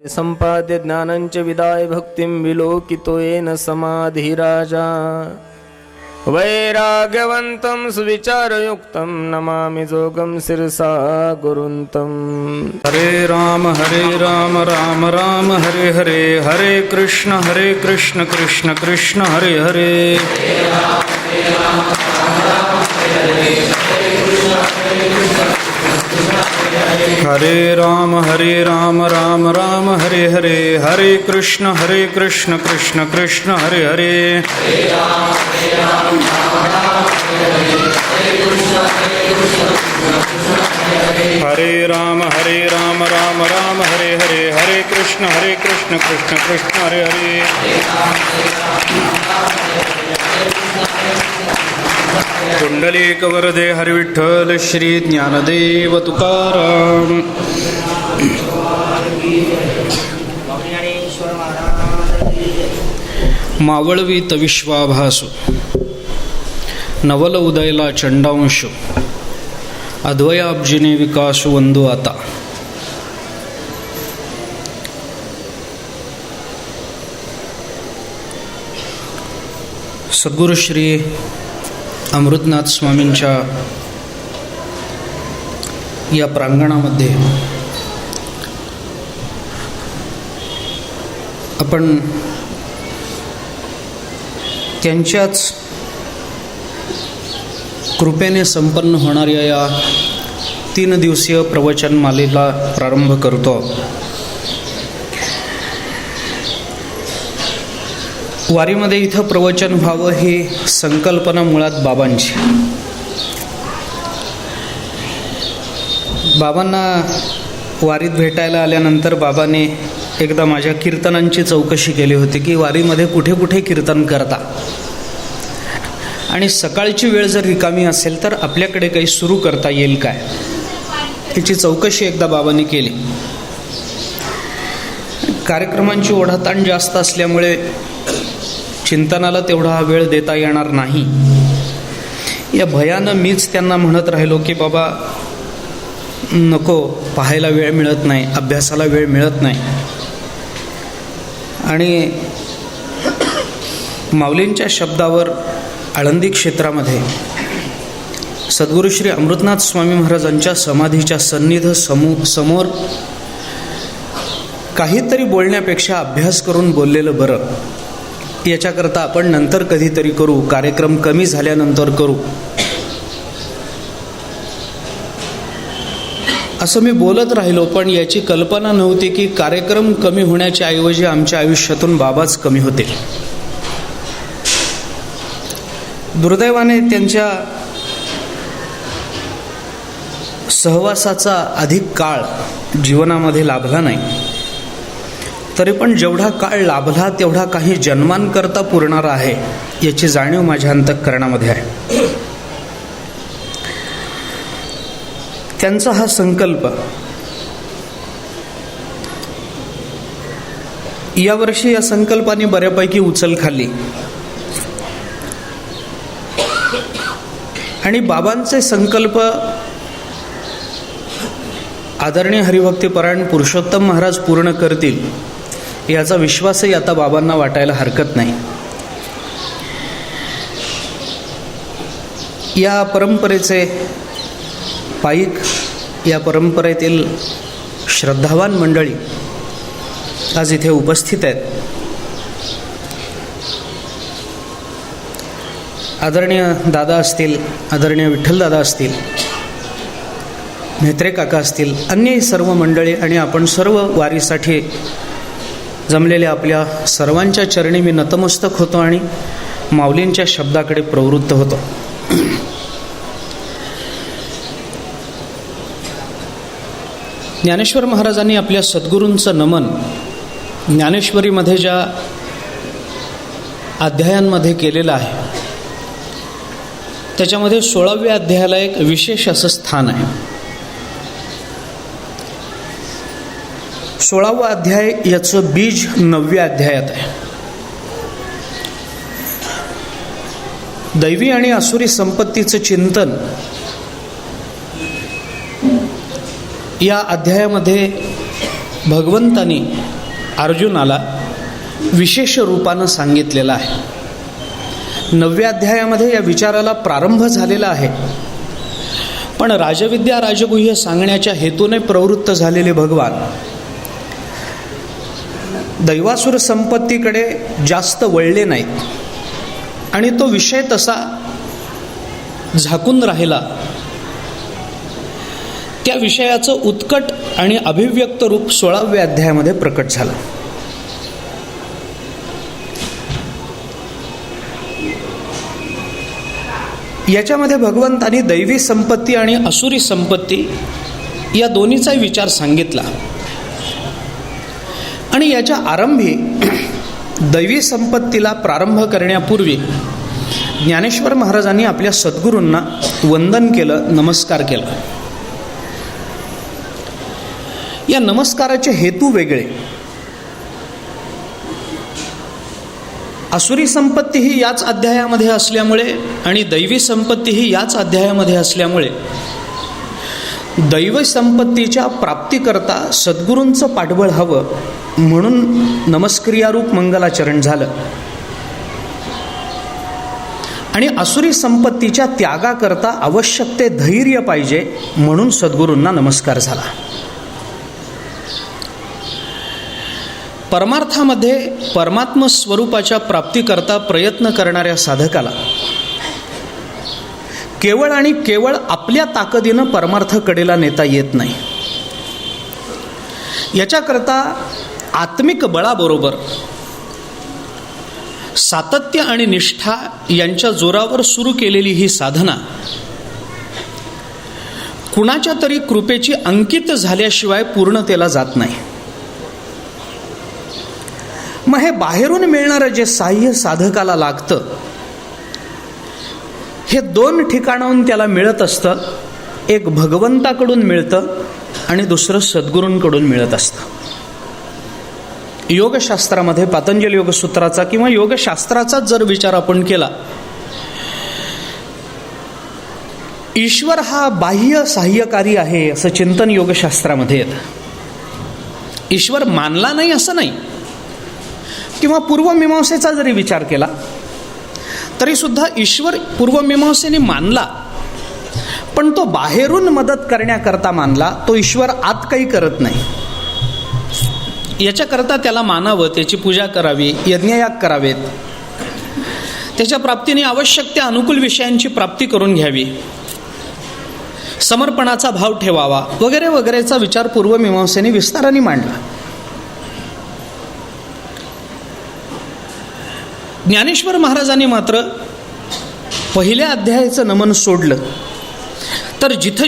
संपाद्य ज्ञानंच विदाय भक्तिं विलोकितो येन समाधिराजा वैराग्यवन्तं सुविचारयुक्तं नमामि जोगं शिरसा गुरुन्तं। हरे राम राम राम हरे हरे, हरे कृष्ण कृष्ण कृष्ण हरे हरे। हरे राम राम राम हरे हरे, हरे कृष्ण कृष्ण कृष्ण हरे हरे। हरे राम राम हरे हरे, हरे कृष्ण कृष्ण कृष्ण हरे हरे। कुंडलिक वरदे हरि विठ्ठल श्री ज्ञानदेव तुकाराम। मावळवीत विश्वाभासु, नवल उदयला चंडांशु, अद्वयाब्जिने विकासु वंदू आता। सद्गुरु श्री अमृतनाथ स्वामींच्या या प्रांगणामध्ये आपण त्यांच्याच कृपेने संपन्न होणाऱ्या या 3 दिवसीय प्रवचनमालेला प्रारंभ करतो। वारीमध्ये इथं प्रवचन व्हावं ही संकल्पना मुळात बाबांची। बाबांना वारीत भेटायला आल्यानंतर बाबाने एकदा माझ्या कीर्तनांची चौकशी केली होती की वारीमध्ये कुठे कुठे कीर्तन करता, आणि सकाळची वेळ जर रिकामी असेल तर आपल्याकडे काही सुरू करता येईल काय, याची चौकशी एकदा बाबांनी केली। कार्यक्रमांची ओढाताण जास्त असल्यामुळे चिंतनाला तेवढा वेळ देता येणार नाही या भयानं मीच त्यांना म्हणत राहिलो की बाबा नको, पाहायला वेळ मिळत नाही, अभ्यासाला वेळ मिळत नाही। आणि माऊलींच्या शब्दावर आळंदी क्षेत्रामध्ये सद्गुरू श्री अमृतनाथ स्वामी महाराजांच्या समाधीच्या सन्निध समोर काहीतरी बोलण्यापेक्षा अभ्यास करून बोललेलं बरं। याच्याकरता आपण नंतर कधीतरी करू, कार्यक्रम कमी झाल्यानंतर करू, असं मी बोलत राहिलो। पण याची कल्पना नव्हती की कार्यक्रम कमी होण्याच्या ऐवजी आमच्या आयुष्यातून बाबाच कमी होते। दुर्दैवाने त्यांच्या सहवासाचा अधिक काळ जीवनामध्ये लाभला नाही, तरी पण जेवढा काळ लाभला तेवढा काही जन्मांकरता पुरणारा आहे याची जाणीव माझ्या अंतःकरणामध्ये आहे। त्यांचा हा संकल्प यावर्षी या संकल्पाने बऱ्यापैकी उचल खाल्ली, आणि बाबांचे संकल्प आदरणीय हरिभक्तीपरायण पुरुषोत्तम महाराज पूर्ण करतील याचा विश्वासही आता बाबांना वाटायला हरकत नाही। या परंपरेचे पाईक, या परंपरेतील श्रद्धावान मंडळी आज इथे उपस्थित आहेत। आदरणीय दादा असतील, आदरणीय विठ्ठल दादा असतील, म्हेत्रे काका असतील, अन्य सर्व मंडळी आणि आपण सर्व वारीसाठी जमलेल्या आपल्या सर्वांच्या चरणी मी नतमस्तक होतो आणि माऊलींच्या शब्दाकडे प्रवृत्त होतो। ज्ञानेश्वर महाराजांनी आपल्या सद्गुरूंचं नमन ज्ञानेश्वरीमध्ये ज्या अध्यायांमध्ये केलेलं आहे त्याच्यामध्ये 16व्या अध्यायाला एक विशेष असं स्थान आहे। 16वा अध्याय याचं बीज 9व्या अध्यायात आहे। दैवी आणि आसुरी संपत्तीचं चिंतन या अध्यायामध्ये भगवंतानी अर्जुनाला विशेष रूपानं सांगितलेलं आहे. 9व्या अध्यायामध्ये या विचाराला प्रारंभ झालेला आहे. पण राजविद्या राजगुह्य सांगण्याच्या हेतूने प्रवृत्त झालेले भगवान दैवासुर संपत्तीकडे जास्त वळले नाहीत आणि तो विषय तसा झाकून राहिला. त्या विषयाचं उत्कट आणि अभिव्यक्त रूप 16व्या अध्यायामध्ये प्रकट झालं. याच्यामध्ये भगवंतांनी दैवी संपत्ती आणि असुरी संपत्ती या दोन्हीचाही विचार सांगितला. आणि याच्या आरंभी दैवी संपत्तीला प्रारंभ करण्यापूर्वी ज्ञानेश्वर महाराजांनी आपल्या सद्गुरूंना वंदन केलं, नमस्कार केला. या नमस्काराचे हेतू वेगळे. असुरी संपत्ती ही याच अध्यायामध्ये असल्यामुळे आणि दैवी संपत्ती ही याच अध्यायामध्ये असल्यामुळे दैव संपत्तीच्या प्राप्तीकरता सद्गुरूंचं पाठबळ हवं म्हणून नमस्क्रियारूप मंगलाचरण झालं. आणि असुरी संपत्तीच्या त्यागाकरता आवश्यक ते धैर्य पाहिजे म्हणून सद्गुरूंना नमस्कार झाला. परमार्थामध्ये परमात्म स्वरूपाच्या प्राप्तीकरता प्रयत्न करणाऱ्या साधकाला केवळ आणि केवळ आपल्या ताकदीनं परमार्थकडेला नेता येत नाही. याच्याकरता आत्मिक बळाबरोबर सातत्य आणि निष्ठा यांच्या जोरावर सुरू केलेली ही साधना कुणाच्या तरी कृपेची अंकित झाल्याशिवाय पूर्णतेला जात नाही. मग हे बाहेरून मिळणारं जे साह्य साधकाला लागतं हे 2 ठिकाणाहून त्याला मिळत असतं. एक भगवंताकडून मिळतं आणि दुसरं सद्गुरूंकडून मिळत असतं. योगशास्त्रामध्ये पातंजल योगसूत्राचा किंवा योगशास्त्राचा जर विचार आपण केला, ईश्वर हा बाह्य सहाय्यकारी आहे असं चिंतन योगशास्त्रामध्ये येतं. ईश्वर मानला नाही असं नाही, किंवा पूर्वमीमांसेचा जरी विचार केला तरी सुद्धा ईश्वर पूर्वमीमांसेने मानला, पण तो बाहेरून मदत करण्याकरता मानला. तो ईश्वर आत काही करत नाही. याच्याकरता त्याला मानावं, त्याची पूजा करावी, यज्ञयाग करावेत, त्याच्या प्राप्तीने आवश्यक त्या अनुकूल विषयांची प्राप्ती करून घ्यावी, समर्पणाचा भाव ठेवावा वगैरे वगैरेचा विचार पूर्वमीमांसेने विस्ताराने मांडला. ज्ञानेश्वर महाराजांनी मात्र पहिल्या अध्यायाचं नमन सोडलं तर जिथे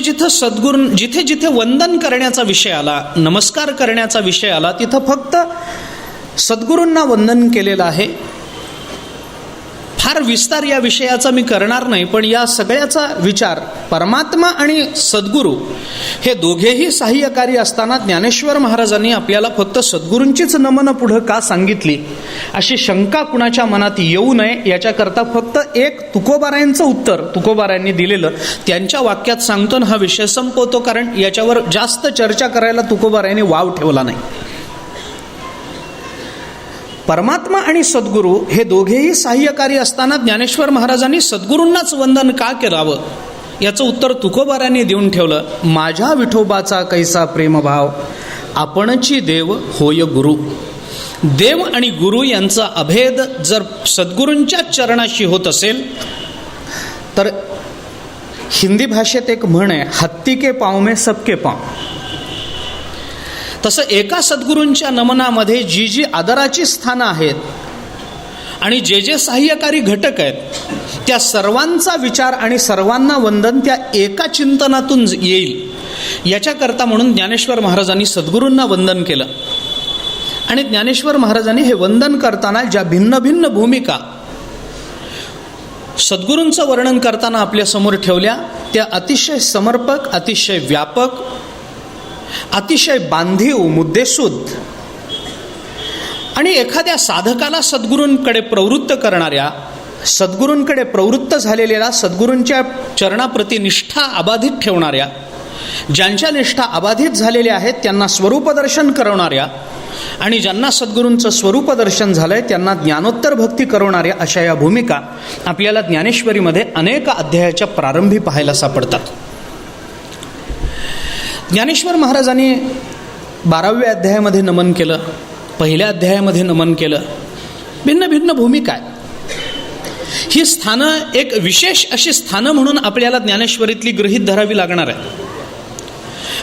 जिथे वंदन करण्याचा विषय आला, नमस्कार करण्याचा विषय आला, तिथं फक्त सद्गुरूंना वंदन केलेलं आहे. फार विस्तार या विषयाचा मी करणार नाही, पण या सगळ्याचा विचार परमात्मा आणि सद्गुरू हे दोघेही सहाय्यकारी असताना ज्ञानेश्वर महाराजांनी आपल्याला फक्त सद्गुरूंचीच नमनं पुढं का सांगितली अशी शंका कुणाच्या मनात येऊ नये याच्याकरता फक्त एक तुकोबारायांचं उत्तर तुकोबारायांनी दिलेलं त्यांच्या वाक्यात सांगतो हा विषय संपवतो, कारण याच्यावर जास्त चर्चा करायला तुकोबारायांनी वाव ठेवला नाही. परमात्मा आणि सद्गुरू हे दोघेही सहाय्यकारी असताना ज्ञानेश्वर महाराजांनी सद्गुरूंनाच वंदन का करावं याचं उत्तर तुकोबारांनी देऊन ठेवलं. माझ्या विठोबाचा कैसा प्रेमभाव, आपणची देव होय गुरु. देव आणि गुरु यांचा अभेद जर सद्गुरूंच्या चरणाशी होत असेल तर हिंदी भाषेत एक म्हण आहे, हत्ती के पाँव में सबके पाँव. तसं एका सद्गुरूंच्या नमनामध्ये जी जी आदराची स्थानं आहेत आणि जे सहाय्यकारी घटक आहेत त्या सर्वांचा विचार आणि सर्वांना वंदन त्या एका चिंतनातून येईल याच्याकरता म्हणून ज्ञानेश्वर महाराजांनी सद्गुरूंना वंदन केलं. आणि ज्ञानेश्वर महाराजांनी हे वंदन करताना ज्या भिन्न भिन्न भूमिका सद्गुरूंचं वर्णन करताना आपल्या समोर ठेवल्या त्या अतिशय समर्पक, अतिशय व्यापक, अतिशय बांधीव, मुद्देसूद आणि एखाद्या साधकाला सद्गुरूंकडे प्रवृत्त करणाऱ्या, सद्गुरूंकडे प्रवृत्त झालेल्या, सद्गुरूंच्या चरणाप्रती निष्ठा अबाधित ठेवणाऱ्या ज्यांच्या निष्ठा अबाधित झालेल्या आहेत त्यांना स्वरूपदर्शन करवणाऱ्या आणि ज्यांना सद्गुरूंचं स्वरूपदर्शन झालंय त्यांना ज्ञानोत्तर भक्ती करवणाऱ्या अशा या भूमिका आपल्याला ज्ञानेश्वरीमध्ये अनेक अध्यायाच्या प्रारंभी पाहायला सापडतात. ज्ञानेश्वर महाराजांनी 12व्या अध्यायामध्ये नमन केलं, पहिल्या अध्यायामध्ये नमन केलं. भिन्न भिन्न भूमिका आहेत. ही स्थानं एक विशेष अशी स्थानं म्हणून आपल्याला ज्ञानेश्वरीतली गृहीत धरावी लागणार आहे.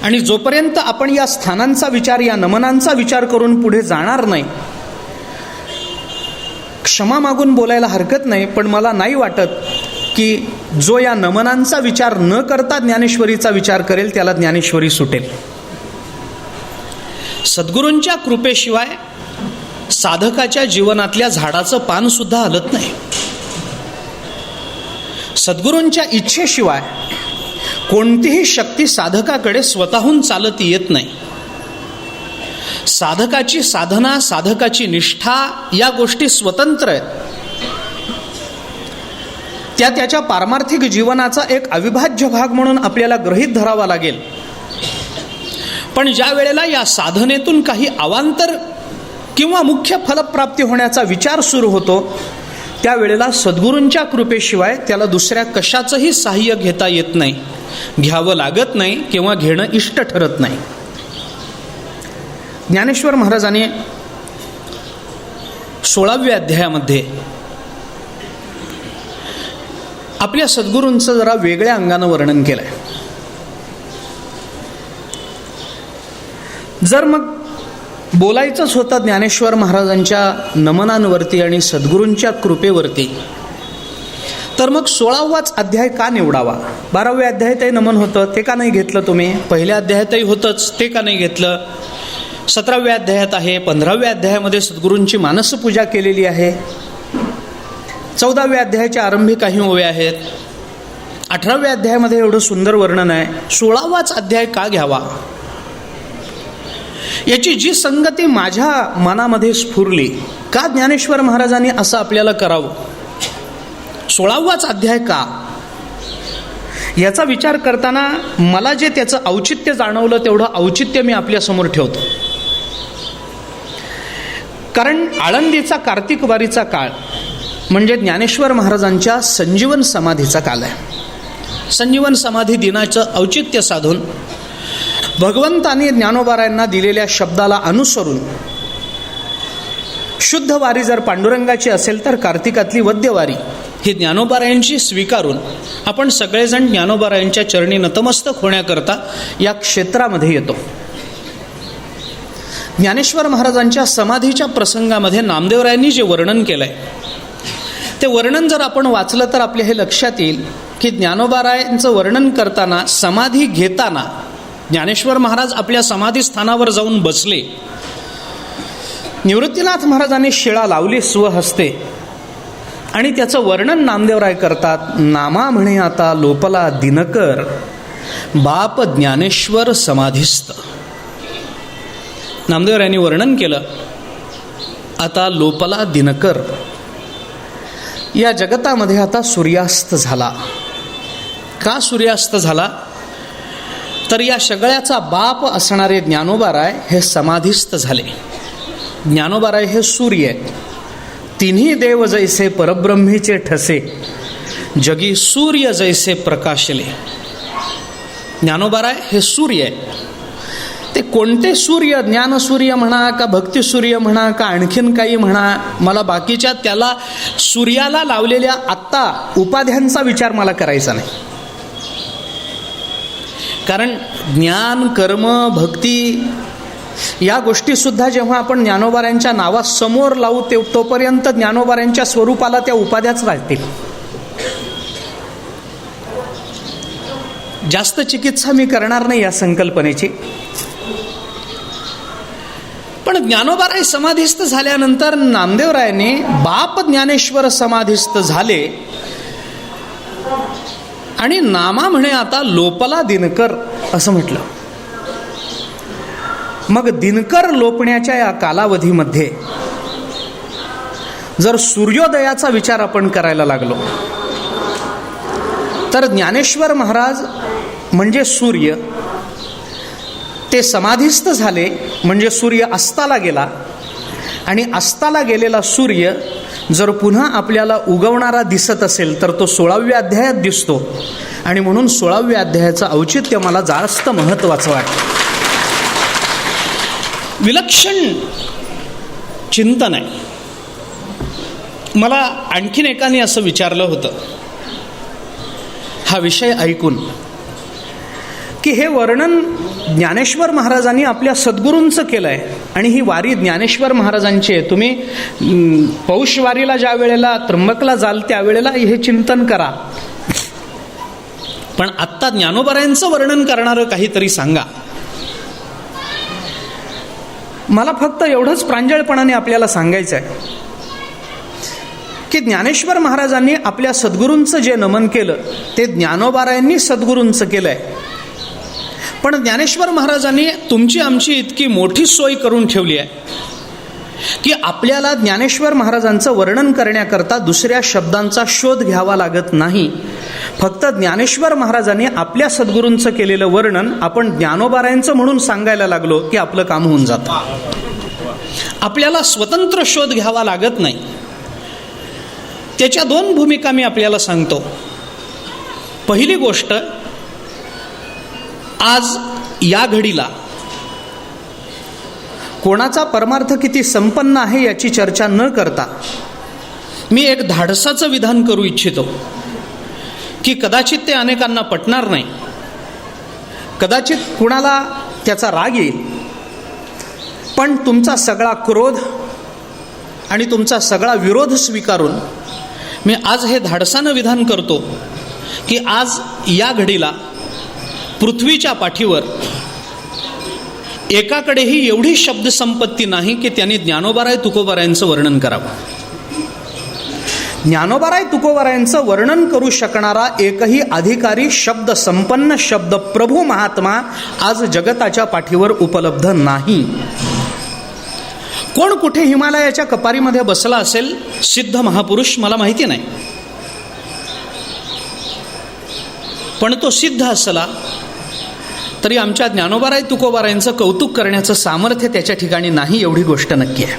आणि जोपर्यंत आपण या स्थानांचा विचार, या नमनांचा विचार करून पुढे जाणार नाही, क्षमा मागून बोलायला हरकत नाही, पण मला नाही वाटत की जो या नमनांचा विचार न करता ज्ञानेश्वरीचा विचार करेल त्याला ज्ञानेश्वरी सुटेल. सद्गुरूंच्या कृपेशिवाय साधकाच्या जीवनातल्या झाडाचं पान सुद्धा हलत नाही. सद्गुरूंच्या इच्छेशिवाय कोणतीही शक्ती साधकाकडे स्वतःहून चालत येत नाही. साधकाची साधना, साधकाची निष्ठा या गोष्टी स्वतंत्र आहेत. त्या त्याच्या पारमार्थिक जीवनाचा एक अविभाज्य भाग म्हणून आपल्याला गृहीत धरावा लागेल. पण ज्या वेळेला या साधनेतून काही अवांतर किंवा मुख्य फलप्राप्ती होण्याचा विचार सुरू होतो त्यावेळेला सद्गुरूंच्या कृपेशिवाय त्याला दुसऱ्या कशाचंही सहाय्य घेता येत नाही, घ्यावं लागत नाही किंवा घेणं इष्ट ठरत नाही. ज्ञानेश्वर महाराजांनी 16व्या अध्यायामध्ये आपल्या सद्गुरूंचं जरा वेगळ्या अंगानं वर्णन केलंय. जर मग बोलायचंच होतं ज्ञानेश्वर महाराजांच्या नमनांवरती आणि सद्गुरूंच्या कृपेवरती, तर मग 16वाच अध्याय का निवडावा? 12व्या अध्यायातही नमन होतं, ते का नाही घेतलं तुम्ही? पहिल्या अध्यायातही होतंच, ते का नाही घेतलं? 17व्या अध्यायात आहे, 15व्या अध्यायामध्ये सद्गुरूंची मानसपूजा केलेली आहे, 14व्या अध्यायाच्या आरंभी काही ओव्या आहेत, 18व्या अध्यायामध्ये एवढं सुंदर वर्णन आहे. 16वाच अध्याय का घ्यावा? याची जी संगती माझ्या मनामध्ये स्फुरली, का ज्ञानेश्वर महाराजांनी असं आपल्याला करावं? 16वाच अध्याय का? याचा विचार करताना मला जे त्याचं औचित्य जाणवलं तेवढं औचित्य मी आपल्यासमोर ठेवतो. कारण आळंदीचा कार्तिक वारीचा काळ म्हणजे ज्ञानेश्वर महाराजांच्या संजीवन समाधीचा काल आहे. संजीवन समाधी दिनाचं औचित्य साधून भगवंतांनी ज्ञानोबारायांना दिलेल्या शब्दाला अनुसरून शुद्ध वारी जर पांडुरंगाची असेल तर कार्तिकातली वद्यवारी ही ज्ञानोबारायांची स्वीकारून आपण सगळेजण ज्ञानोबारायांच्या चरणी नतमस्तक होण्याकरता या क्षेत्रामध्ये येतो. ज्ञानेश्वर महाराजांच्या समाधीच्या प्रसंगामध्ये नामदेवरायांनी जे वर्णन केलंय ते वर्णन जर आपण वाचलं तर आपल्या हे लक्षात येईल की ज्ञानोबारायांचं वर्णन करताना, समाधी घेताना ज्ञानेश्वर महाराज आपल्या समाधी स्थानावर जाऊन बसले. निवृत्तीनाथ महाराजांनी शिळा लावली स्वहस्ते आणि त्याचं वर्णन नामदेवराय करतात. नामा म्हणे आता लोपला दिनकर, बाप ज्ञानेश्वर समाधीस्थ. नामदेवरायांनी वर्णन केलं, आता लोपला दिनकर, या जगतामध्ये आता सूर्यास्त झाला. का सूर्यास्त झाला? तर या सगळ्याचा बाप असणारे ज्ञानोबाराय हे समाधीस्थ झाले. ज्ञानोबाराय हे सूर्य आहेत. तिन्ही देव जैसे परब्रह्मीचे ठसे, जगी सूर्य जैसे प्रकाशले. ज्ञानोबाराय हे सूर्य आहे. ते कोणते सूर्य? ज्ञानसूर्य म्हणा का भक्तिसूर्य म्हणा का आणखीन काही म्हणा, मला बाकीच्या त्याला सूर्याला लावलेल्या आत्ता उपाध्यांचा विचार मला करायचा नाही. कारण ज्ञान, कर्म, भक्ती या गोष्टीसुद्धा जेव्हा आपण ज्ञानोबारायांच्या नावासमोर लावू तोपर्यंत ज्ञानोबारायांच्या स्वरूपाला त्या उपाध्याच राहतील. जास्त चिकित्सा मी करणार नाही या संकल्पनेची. पण ज्ञानोबाराय समाधीस्थ झाल्यानंतर नामदेवरायांनी बाप ज्ञानेश्वर समाधीस्थ झाले आणि नामा म्हणे आता लोपला दिनकर असं म्हटलं. मग दिनकर लोपण्याच्या या कालावधीमध्ये जर सूर्योदयाचा विचार आपण करायला लागलो तर ज्ञानेश्वर महाराज म्हणजे सूर्य ते समाधीस्थ झाले, म्हणजे सूर्य अस्ताला गेला, आणि अस्ताला गेलेला सूर्य जर पुन्हा आपल्याला उगवणारा दिसत असेल तर तो 16व्या अध्यायात दिसतो, आणि म्हणून 16व्या अध्यायाचं औचित्य मला जास्त महत्त्वाचं वाटतं. विलक्षण चिंतन आहे. मला आणखीन एकाने असं विचारलं होतं हा विषय ऐकून, की हे वर्णन ज्ञानेश्वर महाराजांनी आपल्या सद्गुरूंचं केलं आहे, आणि ही वारी ज्ञानेश्वर महाराजांची आहे. तुम्ही पौष वारीला ज्या वेळेला त्र्यंबकला जाल त्यावेळेला हे चिंतन करा, पण आत्ता ज्ञानोबरायांचं वर्णन करणारं काहीतरी सांगा. मला फक्त एवढंच प्रांजळपणाने आपल्याला सांगायचं आहे की ज्ञानेश्वर महाराजांनी आपल्या सद्गुरूंचं जे नमन केलं ते ज्ञानोबारायांनी सद्गुरूंचं केलं आहे. पण ज्ञानेश्वर महाराजांनी तुमची आमची इतकी मोठी सोय करून ठेवली आहे की आपल्याला ज्ञानेश्वर महाराजांचं वर्णन करण्याकरता दुसऱ्या शब्दांचा शोध घ्यावा लागत नाही. फक्त ज्ञानेश्वर महाराजांनी आपल्या सद्गुरूंचं केलेलं वर्णन आपण ज्ञानोबारायांचं म्हणून सांगायला लागलो की आपलं काम होऊन जातं. आपल्याला स्वतंत्र शोध घ्यावा लागत नाही. त्याच्या 2 भूमिका मी आपल्याला सांगतो. पहिली गोष्ट, आज या घडीला कोणाचा परमार्थ किती संपन्न आहे याची चर्चा न करता मी एक धाडसाचं विधान करू इच्छितो की कदाचित ते अनेकांना पटणार नाही, कदाचित कुणाला त्याचा राग येईल, पण तुमचा सगळा क्रोध आणि तुमचा सगळा विरोध स्वीकारून मी आज हे धाडसानं विधान करतो की आज या घडीला पृथ्वीच्या पाठीवर एकाकडेही एवढी शब्दसंपत्ती नाही की त्यांनी ज्ञानोबाराय तुकोबारायांचं वर्णन करावं. ज्ञानोबाराय तुकोबारायांचं वर्णन करू शकणारा एकही अधिकारी, शब्द संपन्न, शब्द प्रभू महात्मा आज जगताच्या पाठीवर उपलब्ध नाही. कोण कुठे हिमालयाच्या कपारीमध्ये बसला असेल सिद्ध महापुरुष मला माहिती नाही, पण तो सिद्ध असला तरी आमच्या ज्ञानोबाराय तुकोबारायांचं कौतुक करण्याचं सामर्थ्य त्याच्या ठिकाणी नाही, एवढी गोष्ट नक्की आहे.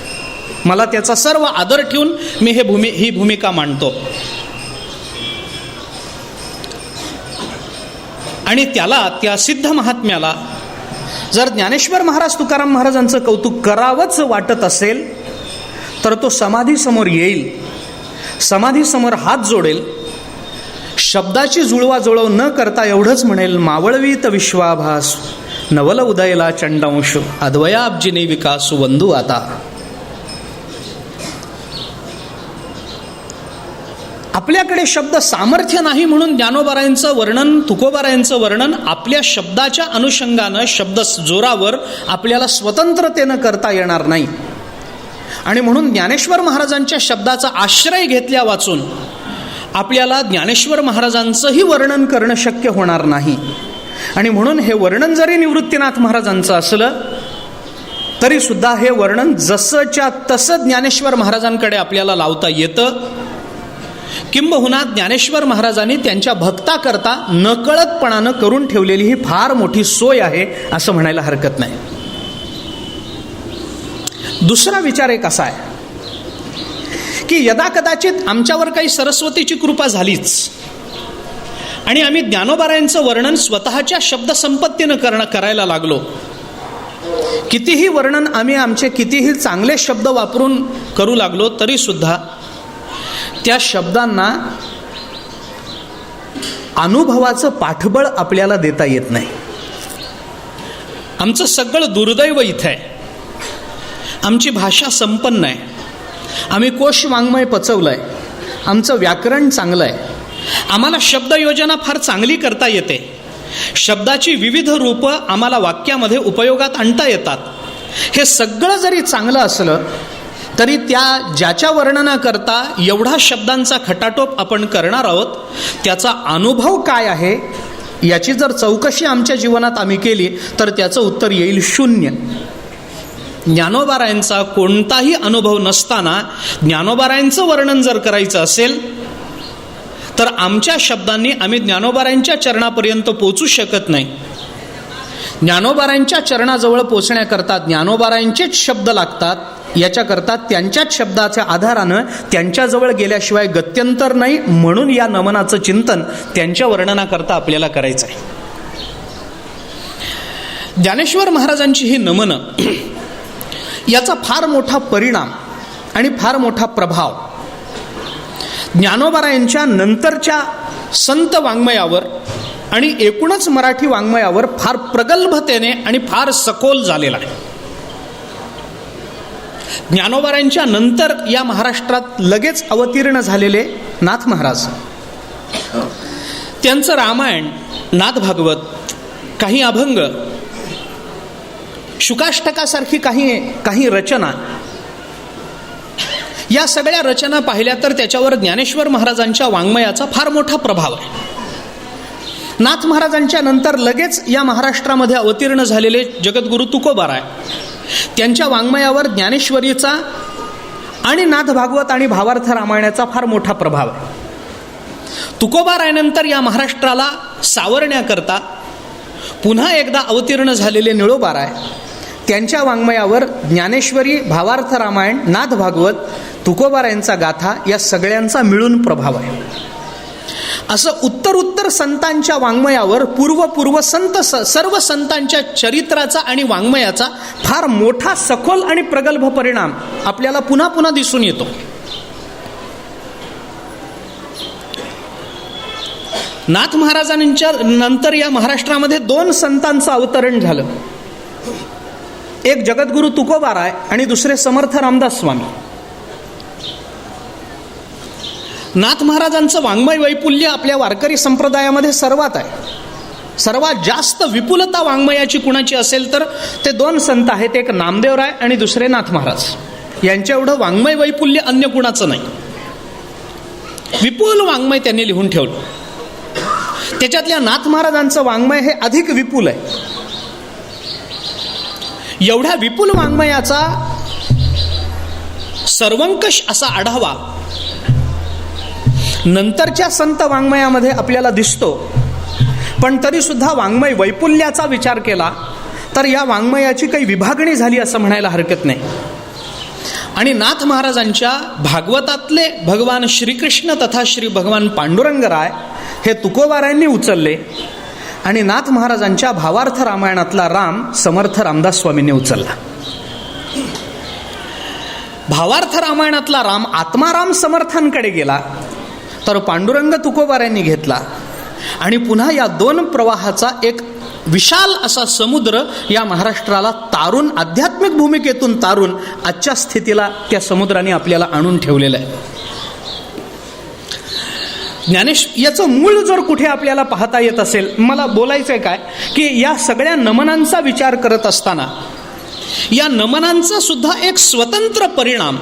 मला त्याचा सर्व आदर ठेवून मी ही भूमिका मांडतो. आणि त्या सिद्ध महात्म्याला जर ज्ञानेश्वर महाराज तुकाराम महाराजांचं कौतुक करावंच वाटत असेल तर तो समाधीसमोर येईल, समाधीसमोर हात जोडेल, शब्दाची जुळवाजुळव न करता एवढंच म्हणेल, मावळवीत विश्वाभास नवल उदयला चंडांश अद्वयाब्जिने विकासू वंदू आता. आपल्याकडे शब्द सामर्थ्य नाही म्हणून ज्ञानोबारायांचं वर्णन, तुकोबारायांचं वर्णन आपल्या शब्दाच्या अनुषंगानं, शब्द जोरावर आपल्याला स्वतंत्रतेनं करता येणार नाही. आणि म्हणून ज्ञानेश्वर महाराजांच्या शब्दाचा आश्रय घेतल्या वाचून आपल्याला ज्ञानेश्वर महाराजांचंही वर्णन करणं शक्य होणार नाही. आणि म्हणून हे वर्णन जरी निवृत्तीनाथ महाराजांचं असलं तरी सुद्धा हे वर्णन जसंच्या तसं ज्ञानेश्वर महाराजांकडे आपल्याला लावता येतं. किंबहुना ज्ञानेश्वर महाराजांनी त्यांच्या भक्ताकरता नकळतपणानं करून ठेवलेली ही फार मोठी सोय आहे असं म्हणायला हरकत नाही. दुसरा विचार एक असा आहे की यदा कदाचित आमच्यावर काही सरस्वतीची कृपा झालीच आणि आम्ही ज्ञानोबारायांचं वर्णन स्वतःच्या शब्दसंपत्तीनं करायला लागलो, कितीही वर्णन आम्ही आमचे कितीही चांगले शब्द वापरून करू लागलो तरी सुद्धा त्या शब्दांना अनुभवाचं पाठबळ आपल्याला देता येत नाही. आमचं सगळं दुर्दैव इथं आहे. आमची भाषा संपन्न आहे, आम्ही कोश वाङ्मय पचवलंय, आमचं व्याकरण चांगलं आहे, आम्हाला शब्दयोजना फार चांगली करता येते, शब्दाची विविध रूपं आम्हाला वाक्यामध्ये उपयोगात आणता येतात. हे सगळं जरी चांगलं असलं तरी ज्याच्या वर्णनाकरता एवढा शब्दांचा खटाटोप आपण करणार आहोत त्याचा अनुभव काय आहे याची जर चौकशी आमच्या जीवनात आम्ही केली तर त्याचं उत्तर येईल 0. ज्ञानोबारायांचा कोणताही अनुभव नसताना ज्ञानोबारायांचं वर्णन जर करायचं असेल तर आमच्या शब्दांनी आम्ही ज्ञानोबारायांच्या चरणापर्यंत पोचू शकत नाही. ज्ञानोबारांच्या चरणाजवळ पोचण्याकरता ज्ञानोबारांचेच शब्द लागतात. याच्याकरता त्यांच्याच शब्दाच्या आधारानं त्यांच्याजवळ गेल्याशिवाय गत्यंतर नाही. म्हणून या नमनाचं चिंतन त्यांच्या वर्णनाकरता आपल्याला करायचं आहे. ज्ञानेश्वर महाराजांची ही नमनं, याचा फार मोठा परिणाम आणि फार मोठा प्रभाव ज्ञानोबारायांच्या नंतरच्या संत वाङ्मयावर आणि एकूणच मराठी वाङ्मयावर फार प्रगल्भतेने आणि फार सखोल झालेला आहे. ज्ञानोबारायांच्या नंतर या महाराष्ट्रात लगेच अवतीर्ण झालेले नाथ महाराज, त्यांचं रामायण, नाथ भागवत, काही अभंग, शुकाष्टकासारखी काही रचना, या सगळ्या रचना पाहिल्या तर त्याच्यावर ज्ञानेश्वर महाराजांच्या वाङ्मयाचा फार मोठा प्रभाव आहे. नाथ महाराजांच्या नंतर लगेच या महाराष्ट्रामध्ये अवतीर्ण झालेले जगद्गुरु तुकोबाराय, त्यांच्या वाङ्मयावर ज्ञानेश्वरीचा आणि नाथ भागवत आणि भावार्थ रामायणाचा फार मोठा प्रभाव आहे. तुकोबारायानंतर या महाराष्ट्राला सावरण्याकरता पुन्हा एकदा अवतीर्ण झालेले निळोबाराय, त्यांच्या वाङ्मयावर ज्ञानेश्वरी, भावार्थ रामायण, नाथ भागवत, तुकोबारायांचा गाथा, या सगळ्यांचा मिळून प्रभाव आहे. असं उत्तर संतांच्या वाङ्मयावर पूर्व संत, सर्व संतांच्या चरित्राचा आणि वाङ्मयाचा फार मोठा सखोल आणि प्रगल्भ परिणाम आपल्याला पुन्हा पुन्हा दिसून येतो. नाथ महाराजांच्या नंतर या महाराष्ट्रामध्ये 2 संतांचं अवतरण झालं. एक जगद्गुरु तुकोबाराय आणि दुसरे समर्थ रामदास स्वामी. नाथ महाराजांचं वाङ्मय वैपुल्य आपल्या वारकरी संप्रदायामध्ये सर्वात आहे. सर्वात जास्त विपुलता वाङ्मयाची कुणाची असेल तर ते 2 संत आहेत, एक नामदेवराय आणि दुसरे नाथ महाराज. यांच्या एवढं वाङ्मय वैपुल्य अन्य कुणाचं नाही. विपुल वाङ्मय त्यांनी लिहून ठेवलं. त्याच्यातल्या नाथ महाराजांचं वाङ्मय हे अधिक विपुल आहे. एवढ्या विपुल वाङ्मयाचा सर्वंकष असा आढावा नंतरच्या संत वाङ्मयामध्ये आपल्याला दिसतो. पण तरी सुद्धा वाङ्मय वैपुल्याचा विचार केला तर या वाङ्मयाची काही विभागणी झाली असं म्हणायला हरकत नाही. आणि नाथ महाराजांच्या भागवतातले भगवान श्रीकृष्ण तथा श्री भगवान पांडुरंगराय हे तुकोबारायांनी उचलले आणि नाथ महाराजांच्या भावार्थ रामायणातला राम समर्थ रामदास स्वामींनी उचलला. भावार्थ रामायणातला राम आत्माराम समर्थांकडे गेला तर पांडुरंग तुकोबारायांनी घेतला आणि पुन्हा या 2 प्रवाहाचा एक विशाल असा समुद्र या महाराष्ट्राला तारून, आध्यात्मिक भूमिकेतून तारून आजच्या स्थितीला त्या समुद्राने आपल्याला आणून ठेवलेलं आहे. याचं मूळ जर कुठे आपल्याला पाहता येत असेल, मला बोलायचं आहे काय की या सगळ्या नमनांचा विचार करत असताना या नमनांचा सुद्धा एक स्वतंत्र परिणाम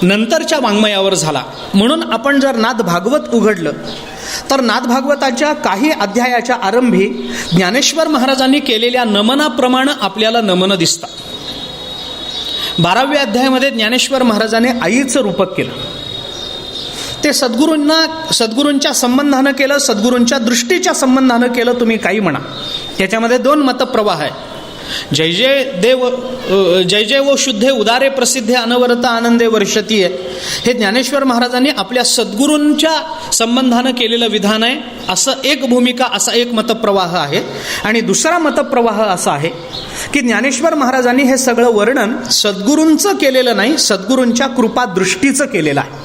नंतरच्या वाङ्मयावर झाला. म्हणून आपण जर नाथ भागवत उघडलं तर नाथ भागवताच्या काही अध्यायाच्या आरंभी ज्ञानेश्वर महाराजांनी केलेल्या नमनाप्रमाणे आपल्याला नमनं दिसतात. 12व्या अध्यायामध्ये ज्ञानेश्वर महाराजांनी आईचं रूपक केलं. ते सद्गुरूंच्या संबंधानं केलं, सद्गुरूंच्या दृष्टीच्या संबंधानं केलं, तुम्ही काही म्हणा. त्याच्यामध्ये 2 मतप्रवाह आहे. जय जय वो शुद्धे उदारे प्रसिद्धे अनवरत आनंदे वर्षतीये, हे ज्ञानेश्वर महाराजांनी आपल्या सद्गुरूंच्या संबंधानं केलेलं विधान आहे. असं एक भूमिका, असा एक मतप्रवाह आहे. आणि दुसरा मतप्रवाह असा आहे की ज्ञानेश्वर महाराजांनी हे सगळं वर्णन सद्गुरूंचं केलेलं नाही, सद्गुरूंच्या कृपादृष्टीचं केलेलं आहे.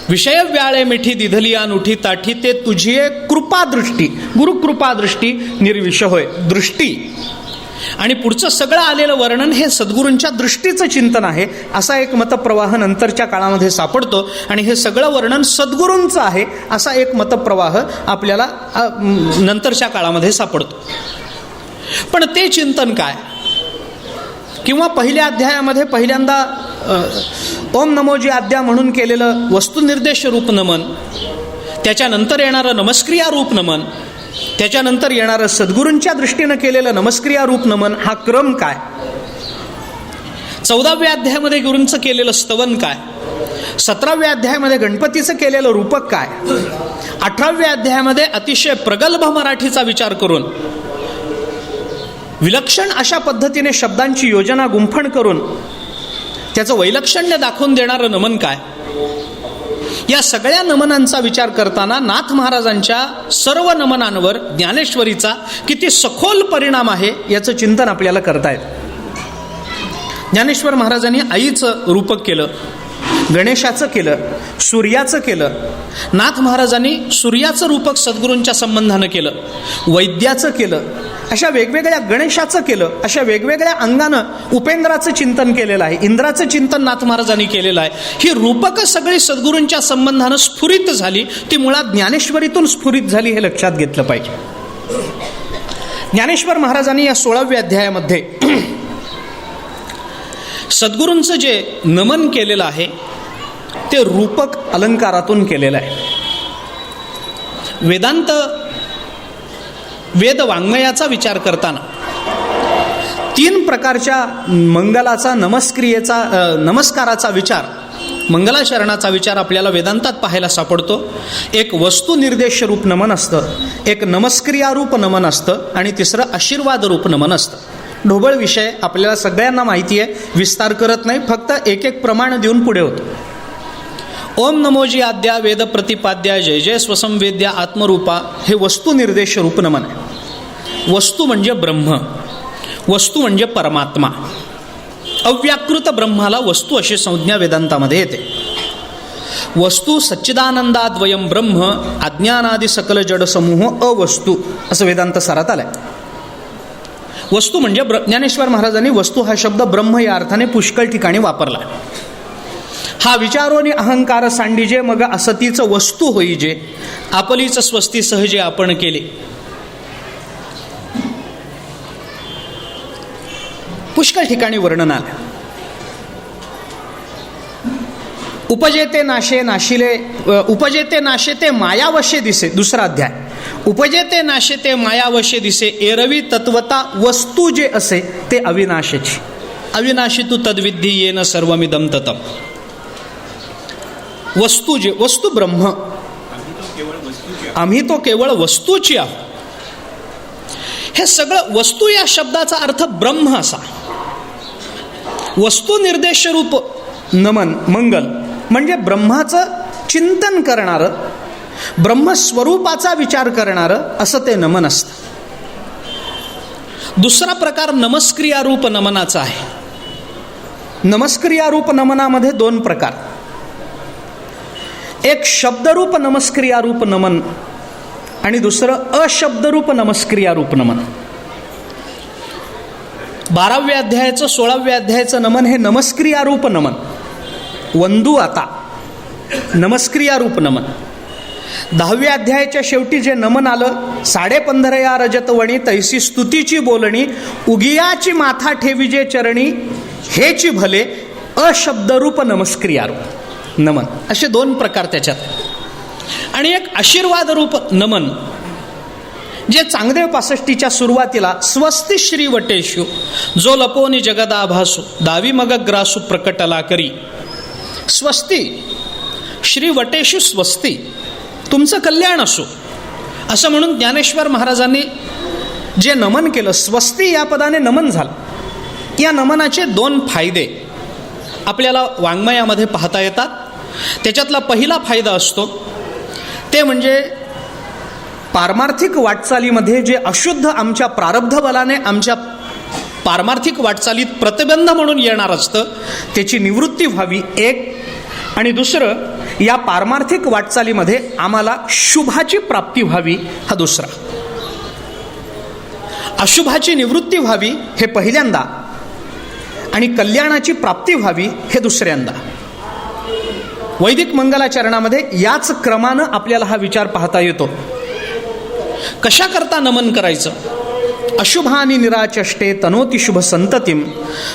विषय व्याळे मिठी दिधली अनुठी ताठी, ते तुझी कृपादृष्टी, गुरुकृपादृष्टी निर्विषय होय दृष्टी. आणि पुढचं सगळं आलेलं वर्णन हे सद्गुरूंच्या दृष्टीचं चिंतन आहे, असा एक मतप्रवाह नंतरच्या काळामध्ये सापडतो. आणि हे सगळं वर्णन सद्गुरूंचं आहे, असा एक मतप्रवाह आपल्याला नंतरच्या काळामध्ये सापडतो. पण ते चिंतन काय, किंवा पहिल्या अध्यायामध्ये पहिल्यांदा ओम नमोजी आद्या म्हणून केलेलं वस्तुनिर्देश रूप नमन, त्याच्यानंतर येणारं नमस्क्रिया रूप नमन, त्याच्यानंतर येणारं सद्गुरूंच्या दृष्टीनं केलेलं नमस्क्रिया रूप नमन, हा क्रम काय, 14व्या अध्यायामध्ये गुरूंचं केलेलं स्तवन काय, 17व्या अध्यायामध्ये गणपतीचं केलेलं रूपक काय, 18व्या अध्यायामध्ये अतिशय प्रगल्भ मराठीचा विचार करून विलक्षण अशा पद्धतीने शब्दांची योजना गुंफण करून त्याचं वैलक्षण्य दाखवून देणारं नमन काय? या सगळ्या नमनांचा विचार करताना नाथ महाराजांच्या सर्व नमनांवर ज्ञानेश्वरीचा किती सखोल परिणाम आहे याचं चिंतन आपल्याला करता येतं. ज्ञानेश्वर महाराजांनी आईचं रूपक केलं, गणेशाचं केलं, सूर्याचं केलं. नाथ महाराजांनी सूर्याचं रूपक सद्गुरूंच्या संबंधानं केलं, वैद्याचं केलं, अशा वेगवेगळ्या गणेशाचं केलं, अशा वेगवेगळ्या अंगानं उपेंद्राचं चिंतन केलेलं आहे, इंद्राचं चिंतन नाथ महाराजांनी केलेलं आहे. ही रूपकं सगळी सद्गुरूंच्या संबंधानं स्फुरित झाली, ती मुळात ज्ञानेश्वरीतून स्फुरित झाली हे लक्षात घेतलं पाहिजे. ज्ञानेश्वर महाराजांनी या 16व्या अध्यायामध्ये सद्गुरूंचं जे नमन केलेलं आहे ते रूपक अलंकारातून केलेलं आहे. वेदांत वेद वाङ्मयाचा विचार करताना 3 प्रकारच्या मंगलाचा नमस्काराचा विचार, मंगलाचरणाचा विचार आपल्याला वेदांतात पाहायला सापडतो. एक वस्तुनिर्देश रूप नमन असतं, एक नमस्क्रियारूप नमन असतं आणि तिसरं आशीर्वाद रूप नमन असतं. ढोबळ विषय आपल्याला सगळ्यांना माहिती आहे, विस्तार करत नाही, फक्त एक एक प्रमाण देऊन पुढे होतो. ओम नमोजी आद्या वेद प्रतिपाद्या जय जय स्वसंवेद्या आत्मरूपा हे वस्तुनिर्देश रूप नमन आहे. वस्तू म्हणजे ब्रह्म, वस्तू म्हणजे परमात्मा. अव्याकृत ब्रह्माला वस्तू अशी संज्ञा वेदांतामध्ये येते. वस्तू सच्चिदानंदाद्वयं ब्रह्म अज्ञानादि सकल जड समूह अवस्तू असं वेदांत सारात आलंय. वस्तू म्हणजे ज्ञानेश्वर महाराजांनी वस्तू हा शब्द ब्रह्म या अर्थाने पुष्कळ ठिकाणी वापरला. हा विचारोनी अहंकार सांडिजे मग असतीचं वस्तू होईजे आपलीच स्वस्ती सहजे आपण केले. पुष्कळ ठिकाणी वर्णन आलं. उपजेते नाशे नाशिले उपजेते नाशे ते मायावशे दिसे, 2रा अध्याय. उपजेते नाशे ते मायावशे दिसे एरवी तत्वता वस्तू जे असे ते अविनाशीची. अविनाशी तू तद्विद्धी येन सर्वमिदं ततम्. वस्तू जे, वस्तू ब्रह्म, आम्ही तो केवळ वस्तूची आहोत. हे सगळं वस्तू या शब्दाचा अर्थ ब्रह्म असा. वस्तू निर्देश रूप नमन मंगल म्हणजे ब्रह्माचं चिंतन करणारं, ब्रह्मस्वरूपाचा विचार करणारं असं ते नमन असतं. 2रा प्रकार नमस्क्रियारूप नमनाचा आहे. नमस्क्रियारूप नमनामध्ये 2 प्रकार. एक शब्दरूप नमस्क्रियारूप नमन आणि दुसरं अशब्दरूप नमस्क्रियारूप नमन. 12व्या अध्यायाचं 16व्या अध्यायाचं नमन हे नमस्क्रियारूप नमन. वंदू आता नमस्क्रियारूप नमन. 10व्या अध्यायाच्या शेवटी जे नमन आलं, 15.5 रजतवणी तैसी स्तुतीची बोलणी उगियाची माथा ठेविजे चरणी हेची भले अशब्दरूप नमस्क्रियारूप नमन. असे 2 प्रकार त्याच्यात. आणि एक आशीर्वाद रूप नमन जे चांगदेव 65च्या सुरुवातीला स्वस्ती श्री वटेशु जो लपोनी जगदाभासु दावी मग ग्रासू प्रकटला करी. स्वस्ती श्री वटेशु स्वस्ती, तुमचं कल्याण असो असं म्हणून ज्ञानेश्वर महाराजांनी जे नमन केलं, स्वस्ती या पदाने नमन झालं. या नमनाचे 2 फायदे आपल्याला वाङ्मयामध्ये पाहता येतात. त्याच्यातला पहिला फायदा असतो ते म्हणजे पारमार्थिक वाटचालीमध्ये जे अशुद्ध आमच्या प्रारब्ध बलाने आमच्या पारमार्थिक वाटचालीत प्रतिबंध म्हणून येणार असतं त्याची निवृत्ती व्हावी एक. आणि दुसरं, या पारमार्थिक वाटचालीमध्ये आम्हाला शुभाची प्राप्ती व्हावी हा 2रा. अशुभाची निवृत्ती व्हावी हे पहिल्यांदा आणि कल्याणाची प्राप्ती व्हावी हे 2ऱ्यांदा. वैदिक मंगलाचरणामध्ये याच क्रमानं आपल्याला हा विचार पाहता येतो. कशा करता नमन करायचं? अशुभानी निराचष्टे तनोती शुभ संततिम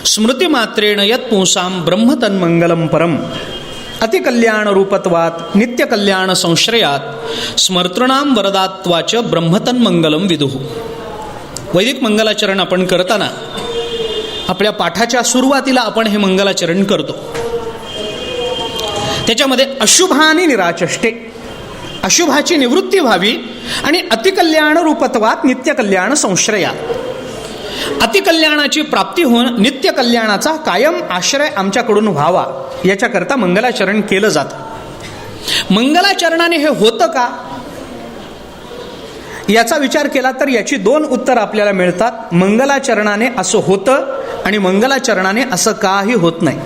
स्मृती मात्रेण यत् पुंसाम ब्रह्मतन्मंगलम परम अतिकल्याण रूपत्वात नित्य कल्याण संश्रयात स्मर्तृणाम वरदात्वाच ब्रह्मतन्मंगलम विदुः. वैदिक मंगलाचरण आपण करताना आपल्या पाठाच्या सुरुवातीला आपण हे मंगलाचरण करतो. त्याच्यामध्ये अशुभानी निराचष्टे, अशुभाची निवृत्ती व्हावी आणि अतिकल्याण रूपत्वात नित्य कल्याण संश्रयात. अतिकल्याणाची प्राप्ती होऊन नित्य कल्याणाचा कायम आश्रय आमच्याकडून व्हावा याच्याकरता मंगलाचरण केलं जातं. मंगलाचरणाने हे होतं का याचा विचार केला तर याची दोन उत्तर आपल्याला मिळतात. मंगलाचरणाने असं होतं आणि मंगलाचरणाने असं काही होत नाही.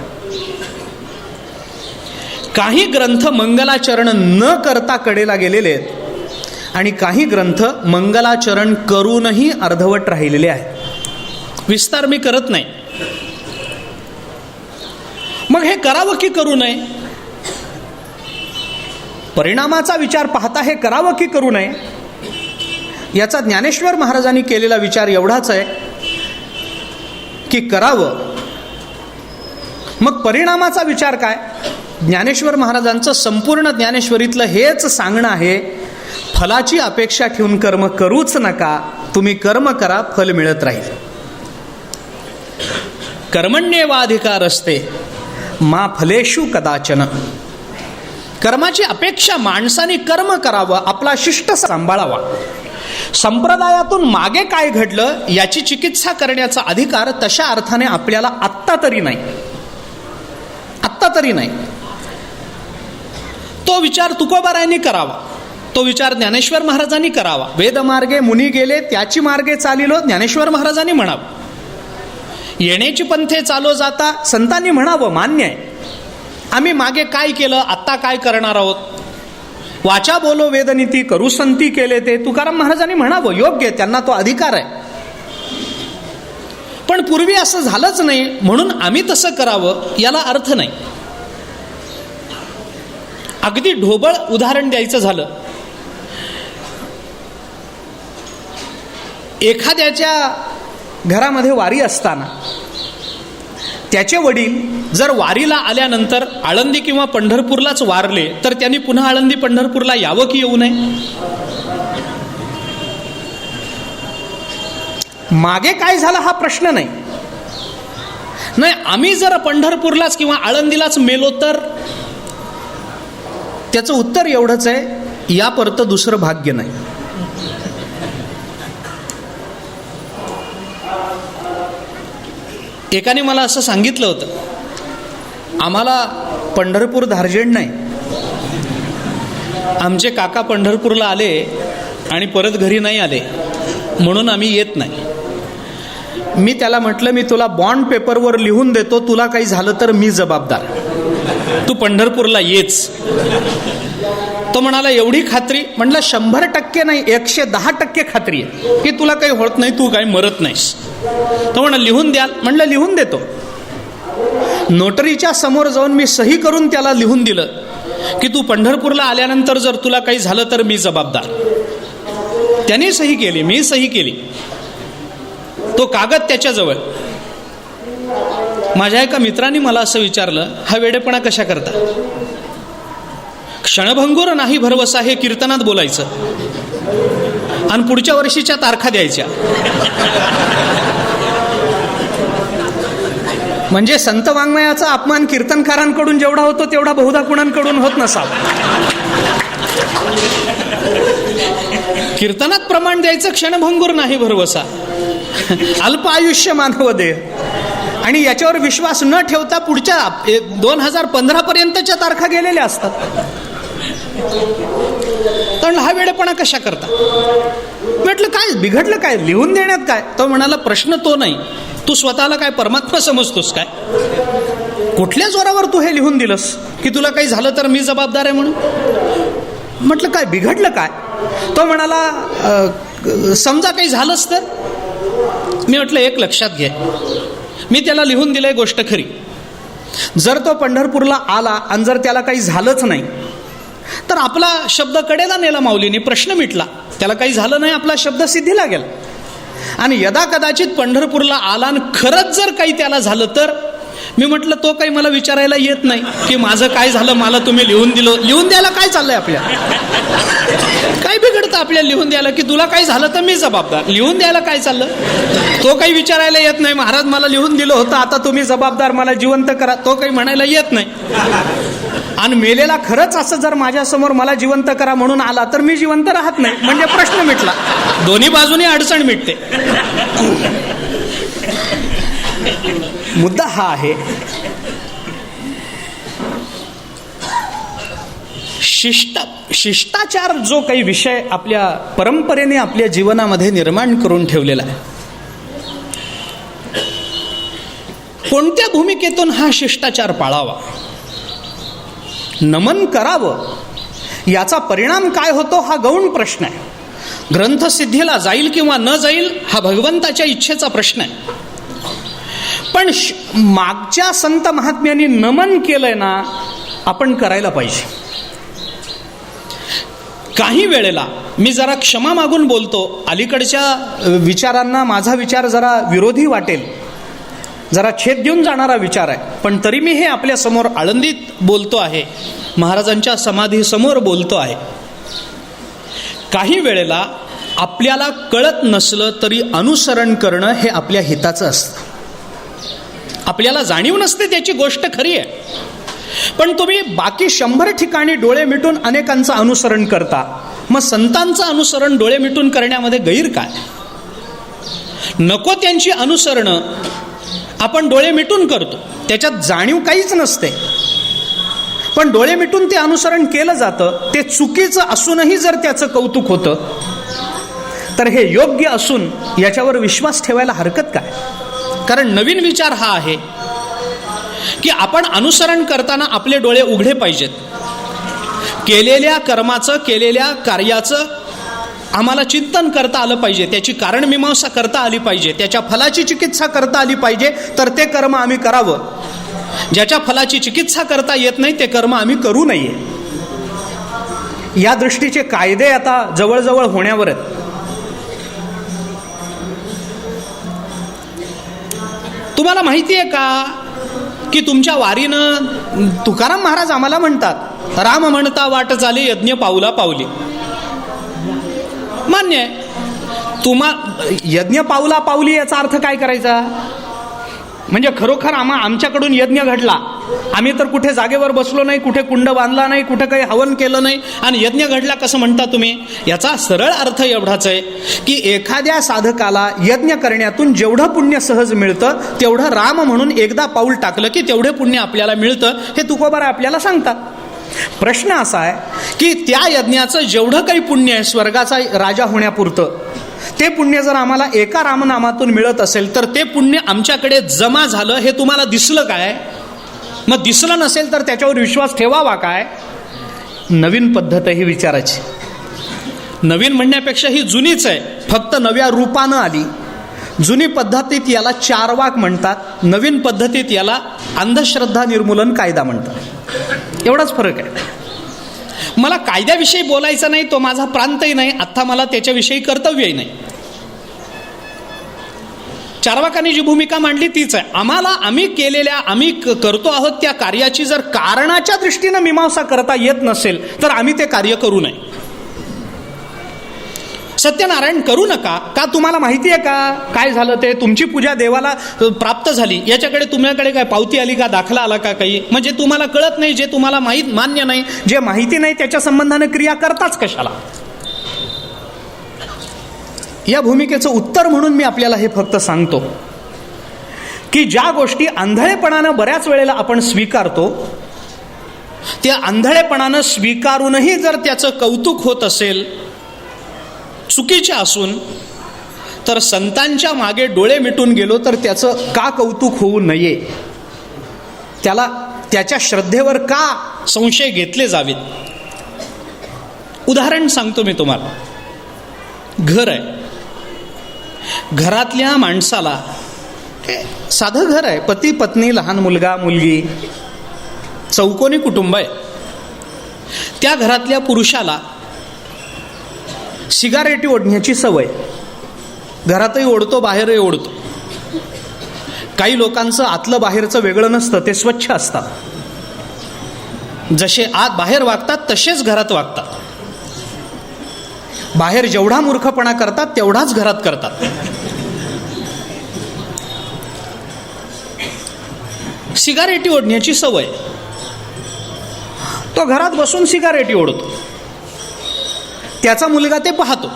काही ग्रंथ मंगलाचरण न करता कडेला गेलेले आहेत आणि काही ग्रंथ मंगलाचरण करूनही अर्धवट राहिलेले आहेत. विस्तार मी करत नाही. मग हे करावं की करू नये, परिणामाचा विचार पाहता हे करावं की करू नये याचा ज्ञानेश्वर महाराजांनी केलेला विचार एवढाच आहे की करावं. मग परिणामाचा विचार काय? ज्ञानेश्वर महाराजांचं संपूर्ण ज्ञानेश्वरीतलं हेच सांगणं आहे, फलाची अपेक्षा ठेवून कर्म करूच नका, तुम्ही कर्म करा, फल मिळत राहील. कर्मण्येवाधिकार असते मा फलेषु कदाचन. कर्माची अपेक्षा माणसाने कर्म करावं, आपला शिष्ट सांभाळावा. संप्रदायातून मागे काय घडलं याची चिकित्सा करण्याचा अधिकार तशा अर्थाने आपल्याला आत्ता तरी नाही. तो विचार तुकोबारायांनी करावा, तो विचार ज्ञानेश्वर महाराजांनी करावा. वेदमार्गे मुनी गेले त्याची मार्गे चालिलो ज्ञानेश्वर महाराजांनी म्हणावं. येण्याची पंथे चालो जाता संतांनी म्हणावं, मान्य आहे. आम्ही मागे काय केलं, आत्ता काय करणार आहोत. वाचा बोलो वेदनीती करू संती केले ते तुकाराम महाराजांनी म्हणावं, योग्य आहे, त्यांना तो अधिकार आहे. पण पूर्वी असं झालंच नाही म्हणून आम्ही तसं करावं याला अर्थ नाही. अगदी ढोबळ उदाहरण द्यायचं झालं, एखाद्याच्या घरामध्ये वारी असताना त्याचे वडील जर वारीला आल्यानंतर आळंदी किंवा पंढरपूरलाच वारले तर त्यांनी पुन्हा आळंदी पंढरपूरला यावं की येऊ नये? मागे काय झालं हा प्रश्न नाही. आम्ही जर पंढरपूरलाच किंवा आळंदीलाच मेलो तर त्याचं उत्तर एवढंच आहे, यापर्यंत दुसरं भाग्य नाही. एकाने मला असं सांगितलं होतं, आम्हाला पंढरपूर धार्जिण नाही, आमचे काका पंढरपूरला आले आणि परत घरी नाही आले म्हणून आम्ही येत नाही. मी त्याला म्हटलं, मी तुला बॉन्ड पेपरवर लिहून देतो, तुला काही झालं तर मी जबाबदार, तू पंढरपूरला येच. तो म्हणाला, एवढी खात्री? म्हटलं 100% नाही, 110% खात्री आहे की तुला काही होत नाही, तू काही मरत नाहीस. तो म्हणा लिहून द्याल? म्हटलं लिहून देतो. नोटरीच्या समोर जाऊन मी सही करून त्याला लिहून दिलं की तू पंढरपूरला आल्यानंतर जर तुला काही झालं तर मी जबाबदार. त्याने सही केली, मी सही केली, तो कागद त्याच्याजवळ. माझ्या एका मित्राने मला असं विचारलं, हा वेडेपणा कशा करता? क्षणभंगूर नाही भरवसा हे कीर्तनात बोलायचं आणि पुढच्या वर्षीच्या तारखा द्यायच्या. म्हणजे संत वाङ्मयाचा अपमान कीर्तनकारांकडून जेवढा होतो तेवढा बहुधा कुणांकडून होत नसावा. कीर्तनात प्रमाण द्यायचं, क्षणभंगूर नाही भरवसा, अल्प आयुष्य मानव देह, आणि याच्यावर विश्वास न ठेवता पुढच्या 2015 पर्यंतच्या तारखा गेलेल्या असतात. तर हा वेडेपणा कशा करता? म्हटलं काय बिघडलं, काय लिहून देण्यात काय? तो म्हणाला, प्रश्न तो नाही, तू स्वतःला काय परमात्मा समजतोस काय? कुठल्या जोरावर तू हे लिहून दिलंस की तुला काही झालं तर मी जबाबदार आहे म्हणून? म्हटलं काय बिघडलं काय? तो म्हणाला, समजा काही झालंच तर? मी म्हटलं एक लक्षात घे, मी त्याला लिहून दिलंय गोष्ट खरी, जर तो पंढरपूरला आला आणि जर त्याला काही झालंच नाही तर आपला शब्द कडेला नेला माऊलीने, प्रश्न मिटला. त्याला काही झालं नाही, आपला शब्द सिद्धीला गेला. आणि यदा कदाचित पंढरपूरला आला आणि खरंच जर काही त्याला झालं तर मी म्हटलं, तो काही मला विचारायला येत नाही की माझं काय झालं, मला तुम्ही लिहून दिलं. लिहून द्यायला काय चाललंय आपल्या? काय बिघडतं आपल्याला लिहून द्यायला की तुला काही झालं तर मी जबाबदार? लिहून द्यायला काय चाललं? तो काही विचारायला येत नाही, महाराज मला लिहून दिलं होतं, आता तुम्ही जबाबदार, मला जिवंत करा. तो काही म्हणायला येत नाही. आणि मेलेला खरंच असं जर माझ्यासमोर मला जिवंत करा म्हणून आला तर मी जिवंत राहत नाही, म्हणजे प्रश्न मिटला. दोन्ही बाजूने अडचण मिटते. मुद्दा हा आहे, शिष्टाचार जो काही विषय आपल्या परंपरेने आपल्या जीवनामध्ये निर्माण करून ठेवलेला आहे, कोणत्या भूमिकेतून हा शिष्टाचार पाळावा, नमन करावं, याचा परिणाम काय होतो हा गौण प्रश्न आहे. ग्रंथसिद्धीला जाईल किंवा न जाईल हा भगवंताच्या इच्छेचा प्रश्न आहे. पण मागच्या संत महात्म्यांनी नमन केलंय ना, आपण करायला पाहिजे. काही वेळेला मी जरा क्षमा मागून बोलतो, अलीकडच्या विचारांना माझा विचार जरा विरोधी वाटेल, जरा छेद देऊन जाणारा विचार आहे, पण तरी मी हे आपल्या समोर आळंदीत बोलतो आहे, महाराजांच्या समाधीसमोर बोलतो आहे. काही वेळेला आपल्याला कळत नसलं तरी अनुसरण करणं हे आपल्या हिताचं असतं. आपल्याला जाणीव नसते त्याची गोष्ट खरी आहे, पण तुम्ही बाकी 100 ठिकाणी डोळे मिटून अनेकांचं अनुसरण करता, मग संतांचं अनुसरण डोळे मिटून करण्यामध्ये गैर काय? नको त्यांची अनुसरणं आपण डोळे मिटून करतो, त्याच्यात जाणीव काहीच नसते, पण डोळे मिटून ते अनुसरण केलं जातं. ते चुकीचं असूनही जर त्याचं कौतुक होतं तर हे योग्य असून याच्यावर विश्वास ठेवायला हरकत काय? कारण नवीन विचार हा आहे की आपण अनुसरण करताना आपले डोळे उघडे पाहिजेत. केलेल्या कर्माचं, केलेल्या कार्याचं आम्हाला चिंतन करता आलं पाहिजे, त्याची कारणमीमांसा करता आली पाहिजे, त्याच्या फलाची चिकित्सा करता आली पाहिजे, तर ते कर्म आम्ही करावं. ज्याच्या फलाची चिकित्सा करता येत नाही ते कर्म आम्ही करू नये. या दृष्टीचे कायदे आता जवळजवळ होण्यावर आहेत. तुम्हाला माहिती आहे का की तुमच्या वारीनं तुकाराम महाराज आम्हाला म्हणतात, राम म्हणता वाट चाले यज्ञ पाऊला पावली. मान्य आहे, यज्ञ पाऊला पावली याचा अर्थ काय करायचा? म्हणजे खरोखर आमच्याकडून यज्ञ घडला, आम्ही तर कुठे जागेवर बसलो नाही, कुठे कुंड बांधला नाही, कुठे काही हवन केलं नाही, आणि यज्ञ घडला कसं म्हणता तुम्ही? याचा सरळ अर्थ एवढाच आहे की एखाद्या साधकाला यज्ञ करण्यातून जेवढं पुण्य सहज मिळतं तेवढं राम म्हणून एकदा पाऊल टाकलं की तेवढे पुण्य आपल्याला मिळतं, हे तुकोबारा आपल्याला सांगतात. प्रश्न असा आहे की त्या यज्ञाचं जेवढं काही पुण्य आहे स्वर्गाचा राजा होण्यापुरतं, ते पुण्य जर आम्हाला एका रामनामातून मिळत असेल तर ते पुण्य आमच्याकडे जमा झालं हे तुम्हाला दिसलं काय? मग दिसलं नसेल तर त्याच्यावर विश्वास ठेवावा काय? नवीन पद्धत ही विचाराची. नवीन म्हणण्यापेक्षा ही जुनीच आहे, फक्त नव्या रूपानं आली. जुनी पद्धतीत याला चारवाक म्हणतात, नवीन पद्धतीत याला अंधश्रद्धा निर्मूलन कायदा म्हणतात. एवढाच फरक आहे. मला कायद्याविषयी बोलायचं नाही, तो माझा प्रांतही नाही, आता मला त्याच्याविषयी कर्तव्यही नाही. चारवाकांनी जी भूमिका मांडली तीच आहे. आम्ही करतो आहोत त्या कार्याची जर कारणाच्या दृष्टीनं मीमांसा करता येत नसेल तर आम्ही ते कार्य करू नये. सत्यनारायण करू नका का? तुम्हाला माहिती आहे का काय झालं? ते तुमची पूजा देवाला प्राप्त झाली, याच्याकडे तुमच्याकडे काय पावती आली का, दाखला आला का काही? म्हणजे तुम्हाला कळत नाही, जे तुम्हाला मान्य नाही, जे माहिती नाही त्याच्या संबंधाने क्रिया करताच कशाला? या भूमिकेचं उत्तर म्हणून मी आपल्याला हे फक्त सांगतो की ज्या गोष्टी आंधळेपणानं बऱ्याच वेळेला आपण स्वीकारतो, त्या आंधळेपणानं स्वीकारूनही जर त्याचं कौतुक होत असेल, चुकीच्या असून, तर संतांच्या मागे डोळे मिटून गेलो तर त्याचं का कौतुक होऊ नये? त्याला त्याच्या श्रद्धेवर का संशय घेतले जावेत? उदाहरण सांगतो मी तुम्हाला. घर आहे, घरातल्या माणसाला, साधं घर आहे, पती पत्नी, लहान मुलगा मुलगी, चौकोनी कुटुंब आहे. त्या घरातल्या पुरुषाला सिगारेटी ओढण्याची सवय, घरातही ओढतो, बाहेरही ओढतो. काही लोकांचं आतलं बाहेरचं वेगळं नसतं, ते स्वच्छ असतात. जसे आत बाहेर वागतात तसेच घरात वागतात. बाहेर जेवढा मूर्खपणा करतात तेवढाच घरात करतात. सिगारेटी ओढण्याची सवय, तो घरात बसून सिगारेटी ओढतो. त्याचा मुलगा ते पाहतो.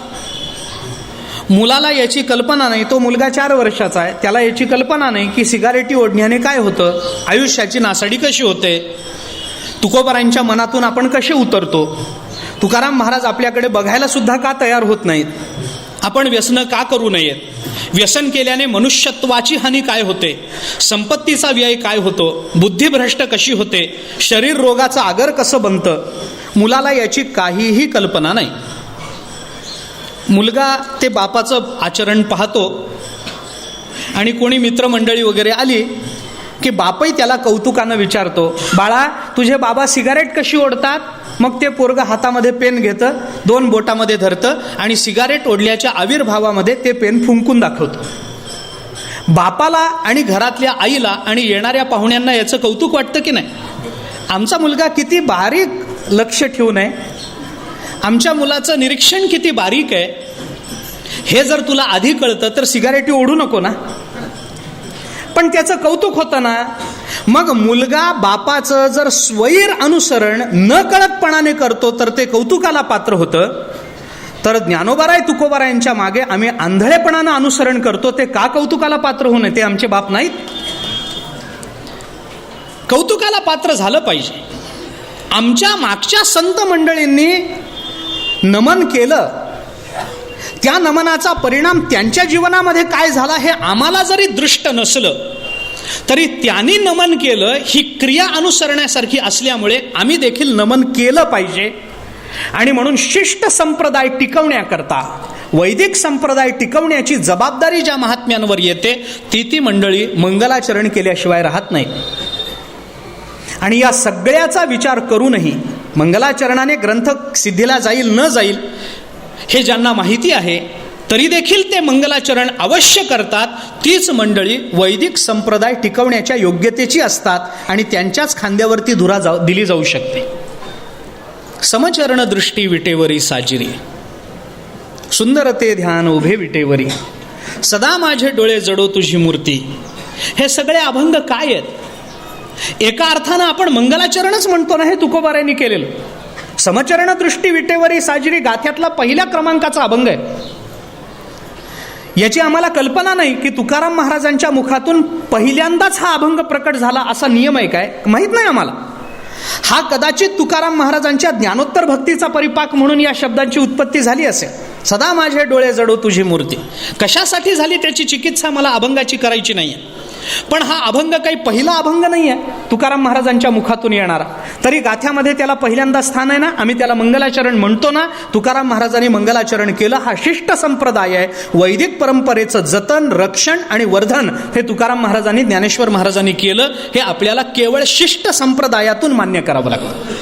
मुलाला याची कल्पना नाही, तो मुलगा 4 वर्षाचा आहे, त्याला याची कल्पना नाही की सिगारेटी ओढण्याने काय होतं, आयुष्याची नासाडी कशी होते, तुकोबारांच्या मनातून आपण कसे उतरतो, तुकाराम महाराज आपल्याकडे बघायला सुद्धा का तयार होत नाहीत, आपण व्यसनं का करू नयेत, व्यसन केल्याने मनुष्यत्वाची हानी काय होते, संपत्तीचा व्यय काय होतो, बुद्धिभ्रष्ट कशी होते, शरीर रोगाचं आगर कसं बनतं, मुलाला याची काहीही कल्पना नाही. मुलगा ते बापाचं आचरण पाहतो आणि कोणी मित्रमंडळी वगैरे आली की बापही त्याला कौतुकानं विचारतो, बाळा तुझे बाबा सिगारेट कशी ओढतात, मग ते पोरगं हातामध्ये पेन घेतं, 2 बोटामध्ये धरतं आणि सिगारेट ओढल्याच्या आविर्भावामध्ये ते पेन फुंकून दाखवतं. बापाला आणि घरातल्या आईला आणि येणाऱ्या पाहुण्यांना याचं कौतुक वाटतं की नाही. आमचा मुलगा किती बारीक लक्ष ठेवून आहे, आमच्या मुलाचं निरीक्षण किती बारीक आहे, हे जर तुला आधी कळतं तर सिगारेटी ओढू नको ना. पण त्याचं कौतुक होतं ना. मग मुलगा बापाचं जर स्वैर अनुसरण न कळतपणाने करतो तर ते कौतुकाला पात्र होतं. तर ज्ञानोबाराय तुकोबारायांच्या मागे आम्ही आंधळेपणानं अनुसरण करतो, ते का कौतुकाला पात्र होऊ नये, ते आमचे बाप नाहीत. कौतुकाला पात्र झालं पाहिजे. आमच्या मागच्या संत मंडळींनी नमन केलं, त्या नमनाचा परिणाम त्यांच्या जीवनामध्ये काय झाला हे आम्हाला जरी दृष्ट नसलं तरी त्यांनी नमन केलं ही क्रिया अनुसरण्यासारखी असल्यामुळे आम्ही देखील नमन केलं पाहिजे. आणि म्हणून शिष्ट संप्रदाय टिकवण्याकरता, वैदिक संप्रदाय टिकवण्याची जबाबदारी ज्या महात्म्यांवर येते ती मंडळी मंगलाचरण केल्याशिवाय राहत नाही. आणि या सगळ्याचा विचार करूनही मंगलाचरणाने ग्रंथ सिद्धीला जाईल न जाईल हे ज्यांना माहिती आहे तरी देखील ते मंगलाचरण अवश्य करतात. तीच मंडळी वैदिक संप्रदाय टिकवण्याच्या योग्यतेची असतात आणि त्यांच्याच खांद्यावरती धुरा दिली जाऊ शकते. समचरण दृष्टी विटेवरी साजिरी, सुंदर ते ध्यान उभे विटेवरी, सदा माझे डोळे जडो तुझी मूर्ती. हे सगळे अभंग काय आहेत? एका अर्थानं आपण मंगलाचरणच म्हणतो ना हे तुकोबारायांनी केलेलं. समचरण दृष्टी विटेवरी साजिरी गाथ्यातला 1ल्या क्रमांकाचा अभंग आहे. याची आम्हाला कल्पना नाही की तुकाराम महाराजांच्या मुखातून पहिल्यांदाच हा अभंग प्रकट झाला असा नियम आहे काय, माहीत नाही आम्हाला. हा कदाचित तुकाराम महाराजांच्या ज्ञानोत्तर भक्तीचा परिपाक म्हणून या शब्दांची उत्पत्ती झाली असेल. सदा माझे डोळे जडो तुझी मूर्ती कशासाठी झाली त्याची चिकित्सा मला अभंगाची करायची नाही आहे. पण हा अभंग काही पहिला अभंग नाही आहे तुकाराम महाराजांच्या मुखातून येणारा, तरी गाथ्यामध्ये त्याला पहिल्यांदा स्थान आहे ना. आम्ही त्याला मंगलाचरण म्हणतो ना. तुकाराम महाराजांनी मंगलाचरण केलं. हा शिष्ट संप्रदाय आहे. वैदिक परंपरेचं जतन, रक्षण आणि वर्धन हे तुकाराम महाराजांनी, ज्ञानेश्वर महाराजांनी केलं. हे आपल्याला केवळ शिष्ट संप्रदायातून मान्य करावं लागतं.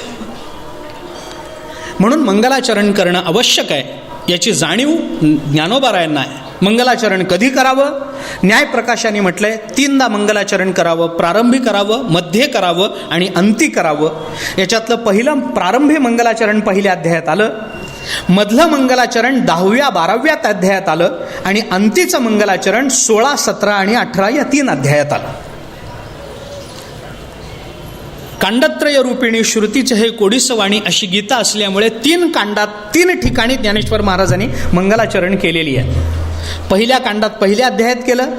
म्हणून मंगलाचरण करणं आवश्यक आहे याची जाणीव ज्ञानोबारायांना आहे. मंगलाचरण कधी करावं? न्याय प्रकाशाने म्हटलंय 3दा मंगलाचरण करावं. प्रारंभी करावं, मध्ये करावं आणि अंती करावं. याच्यातलं पहिलं प्रारंभी मंगलाचरण 1ल्या अध्यायात आलं, मधलं मंगलाचरण 10व्या 12व्या अध्यायात आलं आणि अंतीचं मंगलाचरण 16, 17 आणि 18 या 3 अध्यायात आलं. कांडत्रय रूपिणी श्रुतीचे हे कोडीसवाणी अशी गीता असल्यामुळे 3 कांडात 3 ठिकाणी ज्ञानेश्वर महाराजांनी मंगलाचरण केलेली आहे. पहिल्या कांडात 1ल्या अध्यायात केलं,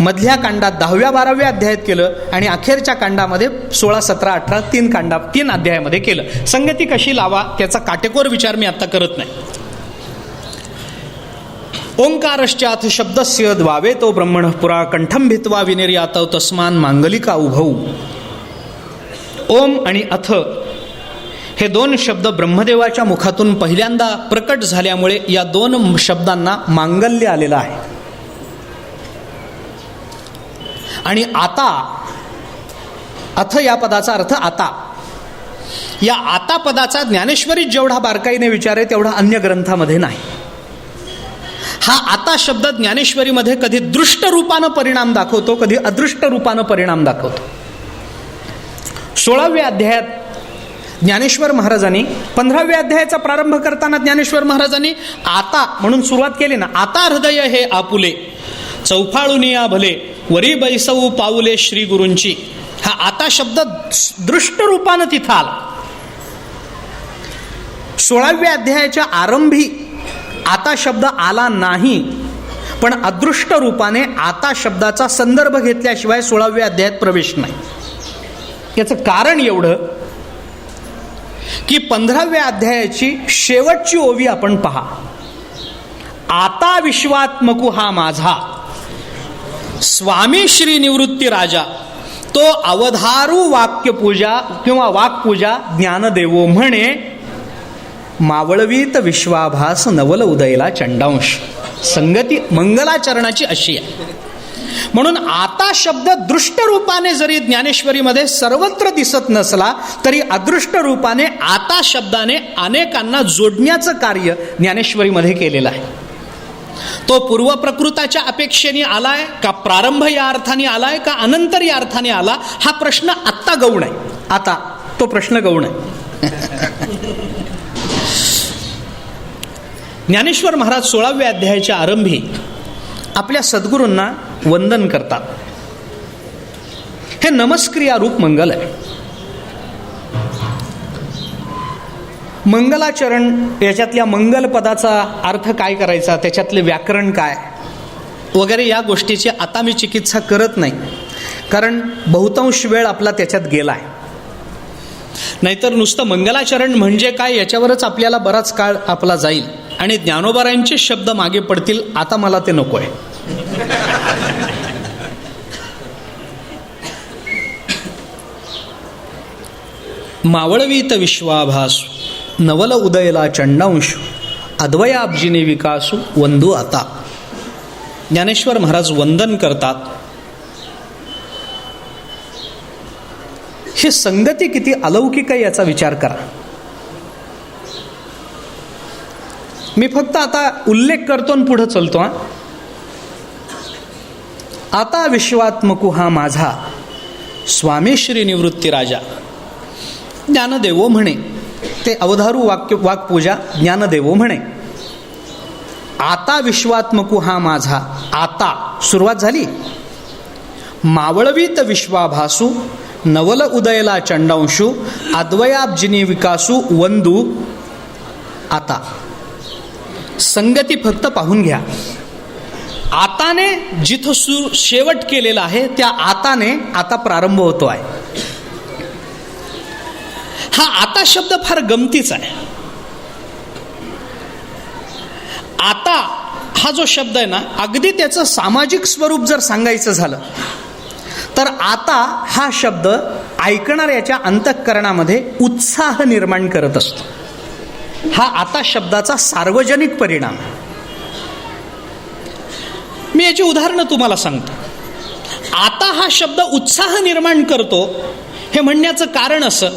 मधल्या कांडात 10व्या 12व्या अध्यायात केलं आणि अखेरच्या कांडामध्ये 16, 17, 18 3 अध्यायामध्ये केलं. संगती कशी लावा त्याचा काटेकोर विचार मी आता करत नाही. ओंकारश्चाथ शब्दस्य द्वावे तो ब्रह्मण पुरा कंठम भित्वा विनिर्यातव तस्मान मांगलिका उभौ. ओम आणि अथ हे 2 शब्द ब्रह्मदेवाच्या मुखातून पहिल्यांदा प्रकट झाल्यामुळे या 2 शब्दांना मांगल्य आलेलं आहे. आणि आता, अथ या पदाचा अर्थ आता. या आता पदाचा ज्ञानेश्वरीत जेवढा बारकाईने विचार आहे तेवढा अन्य ग्रंथामध्ये नाही. हा आता शब्द ज्ञानेश्वरीमध्ये कधी दृष्ट रूपानं परिणाम दाखवतो, कधी अदृष्ट रूपानं परिणाम दाखवतो. 16व्या अध्यायात ज्ञानेश्वर महाराजांनी 15व्या अध्यायाचा प्रारंभ करताना ज्ञानेश्वर महाराजांनी आता म्हणून सुरुवात केली ना. आता हृदय हे आपुले चौफाळुनिया भले वरी बैसवू पाऊले श्री गुरूंची. हा आता शब्द दृष्ट रूपानं तिथं आला. 16व्या अध्यायाच्या आरंभी आता शब्द आला नाही. पण अदृष्ट रूपाने आता शब्दाचा संदर्भ घेतल्याशिवाय 16व्या अध्यायात प्रवेश नाही. याचं कारण एवढं की 15व्या अध्यायाची शेवटची ओवी आपण पहा. आता विश्वात्मकू हा माझा स्वामी श्री निवृत्ती राजा, तो अवधारू वाक्यपूजा किंवा वाक्पूजा ज्ञानदेवो म्हणे, मावळवीत विश्वाभास नवल उदयला चंडांश. संगती मंगलाचरणाची अशी आहे. म्हणून आता शब्द दृष्ट रूपाने जरी ज्ञानेश्वरीमध्ये सर्वत्र दिसत नसला तरी अदृष्ट रूपाने आता शब्दाने अनेकांना जोडण्याचं कार्य ज्ञानेश्वरीमध्ये केलेलं आहे. तो पूर्वप्रकृताच्या अपेक्षेने आलाय का प्रारंभ या अर्थाने आलाय का अनंतर या अर्थाने आला, हा प्रश्न आत्ता गौण आहे. आता तो प्रश्न गौण आहे. ज्ञानेश्वर महाराज 16व्या अध्यायाच्या आरंभी आपल्या सद्गुरूंना वंदन करतात. हे नमस्क्रिया रूप मंगल आहे. मंगलाचरण याच्यातल्या मंगल पदाचा अर्थ काय करायचा, त्याच्यातले व्याकरण काय वगैरे या गोष्टीची आता मी चिकित्सा करत नाही, कारण बहुतांश वेळ आपला त्याच्यात गेला आहे. नाहीतर नुसतं मंगलाचरण म्हणजे काय याच्यावरच आपल्याला बराच काळ आपला जाईल आणि ज्ञानोबारायांचे शब्द मागे पडतील. आता मला ते नको आहे. मावळवीत विश्वाभासु नवल उदयला चंडांश, अद्वयाब्जिने विकासू वंदू आता. ज्ञानेश्वर महाराज वंदन करतात. ही संगती किती अलौकिक आहे याचा विचार करा. मी फक्त आता उल्लेख करतो आणि पुढे चलतो. आता विश्वात्मकू हा माझा स्वामी श्री निवृत्ती राजा, ज्ञानदेवो म्हणे. ते अवधारू वाक्पूजा ज्ञानदेवो म्हणे. आता विश्वात्मकू हा माझा, आता सुरुवात झाली. मावळवीत विश्वाभासू नवल उदयला चंडांशू, अद्वयाब्जिनी विकासू वंदू आता. संगती फक्त पाहून घ्या. आताने जिथं शेवट केलेला आहे त्या आताने आता प्रारंभ होतो आहे. हा आता शब्द फार गमतीचा आहे. आता हा जो शब्द आहे ना, अगदी त्याचं सामाजिक स्वरूप जर सांगायचं झालं तर आता हा शब्द ऐकणाऱ्याच्या अंतःकरणामध्ये उत्साह निर्माण करत असतो. हा आता शब्दाचा सार्वजनिक परिणाम. मी याची उदाहरणं तुम्हाला सांगतो. आता हा शब्द उत्साह निर्माण करतो हे म्हणण्याचं कारण असं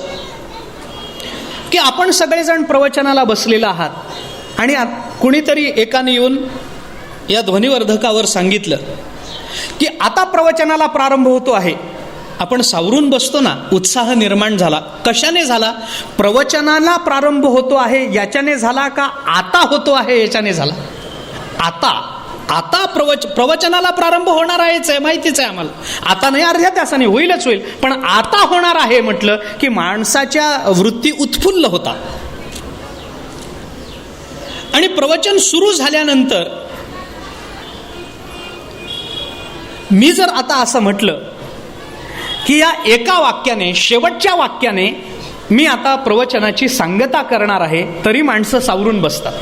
की आपण सगळेजण प्रवचनाला बसलेला आहात आणि कुणीतरी एकाने येऊन या ध्वनिवर्धकावर सांगितलं की आता प्रवचनाला प्रारंभ होतो आहे. आपण सावरून बसतो ना, उत्साह निर्माण झाला. कशाने झाला? प्रवचनाला प्रारंभ होतो आहे याच्याने झाला का आता होतो आहे याच्याने झाला? आता प्रवचनाला प्रारंभ होणार आहेच आहे, माहितीच आहे आम्हाला. आता नाही, अर्ध्या तासाने होईलच होईल, पण आता होणार आहे म्हटलं की माणसाच्या वृत्ती उत्फुल्ल होतात. आणि प्रवचन सुरू झाल्यानंतर मी जर आता असं म्हटलं की या एका वाक्याने, शेवटच्या वाक्याने मी आता प्रवचनाची सांगता करणार आहे, तरी माणसं सावरून बसतात.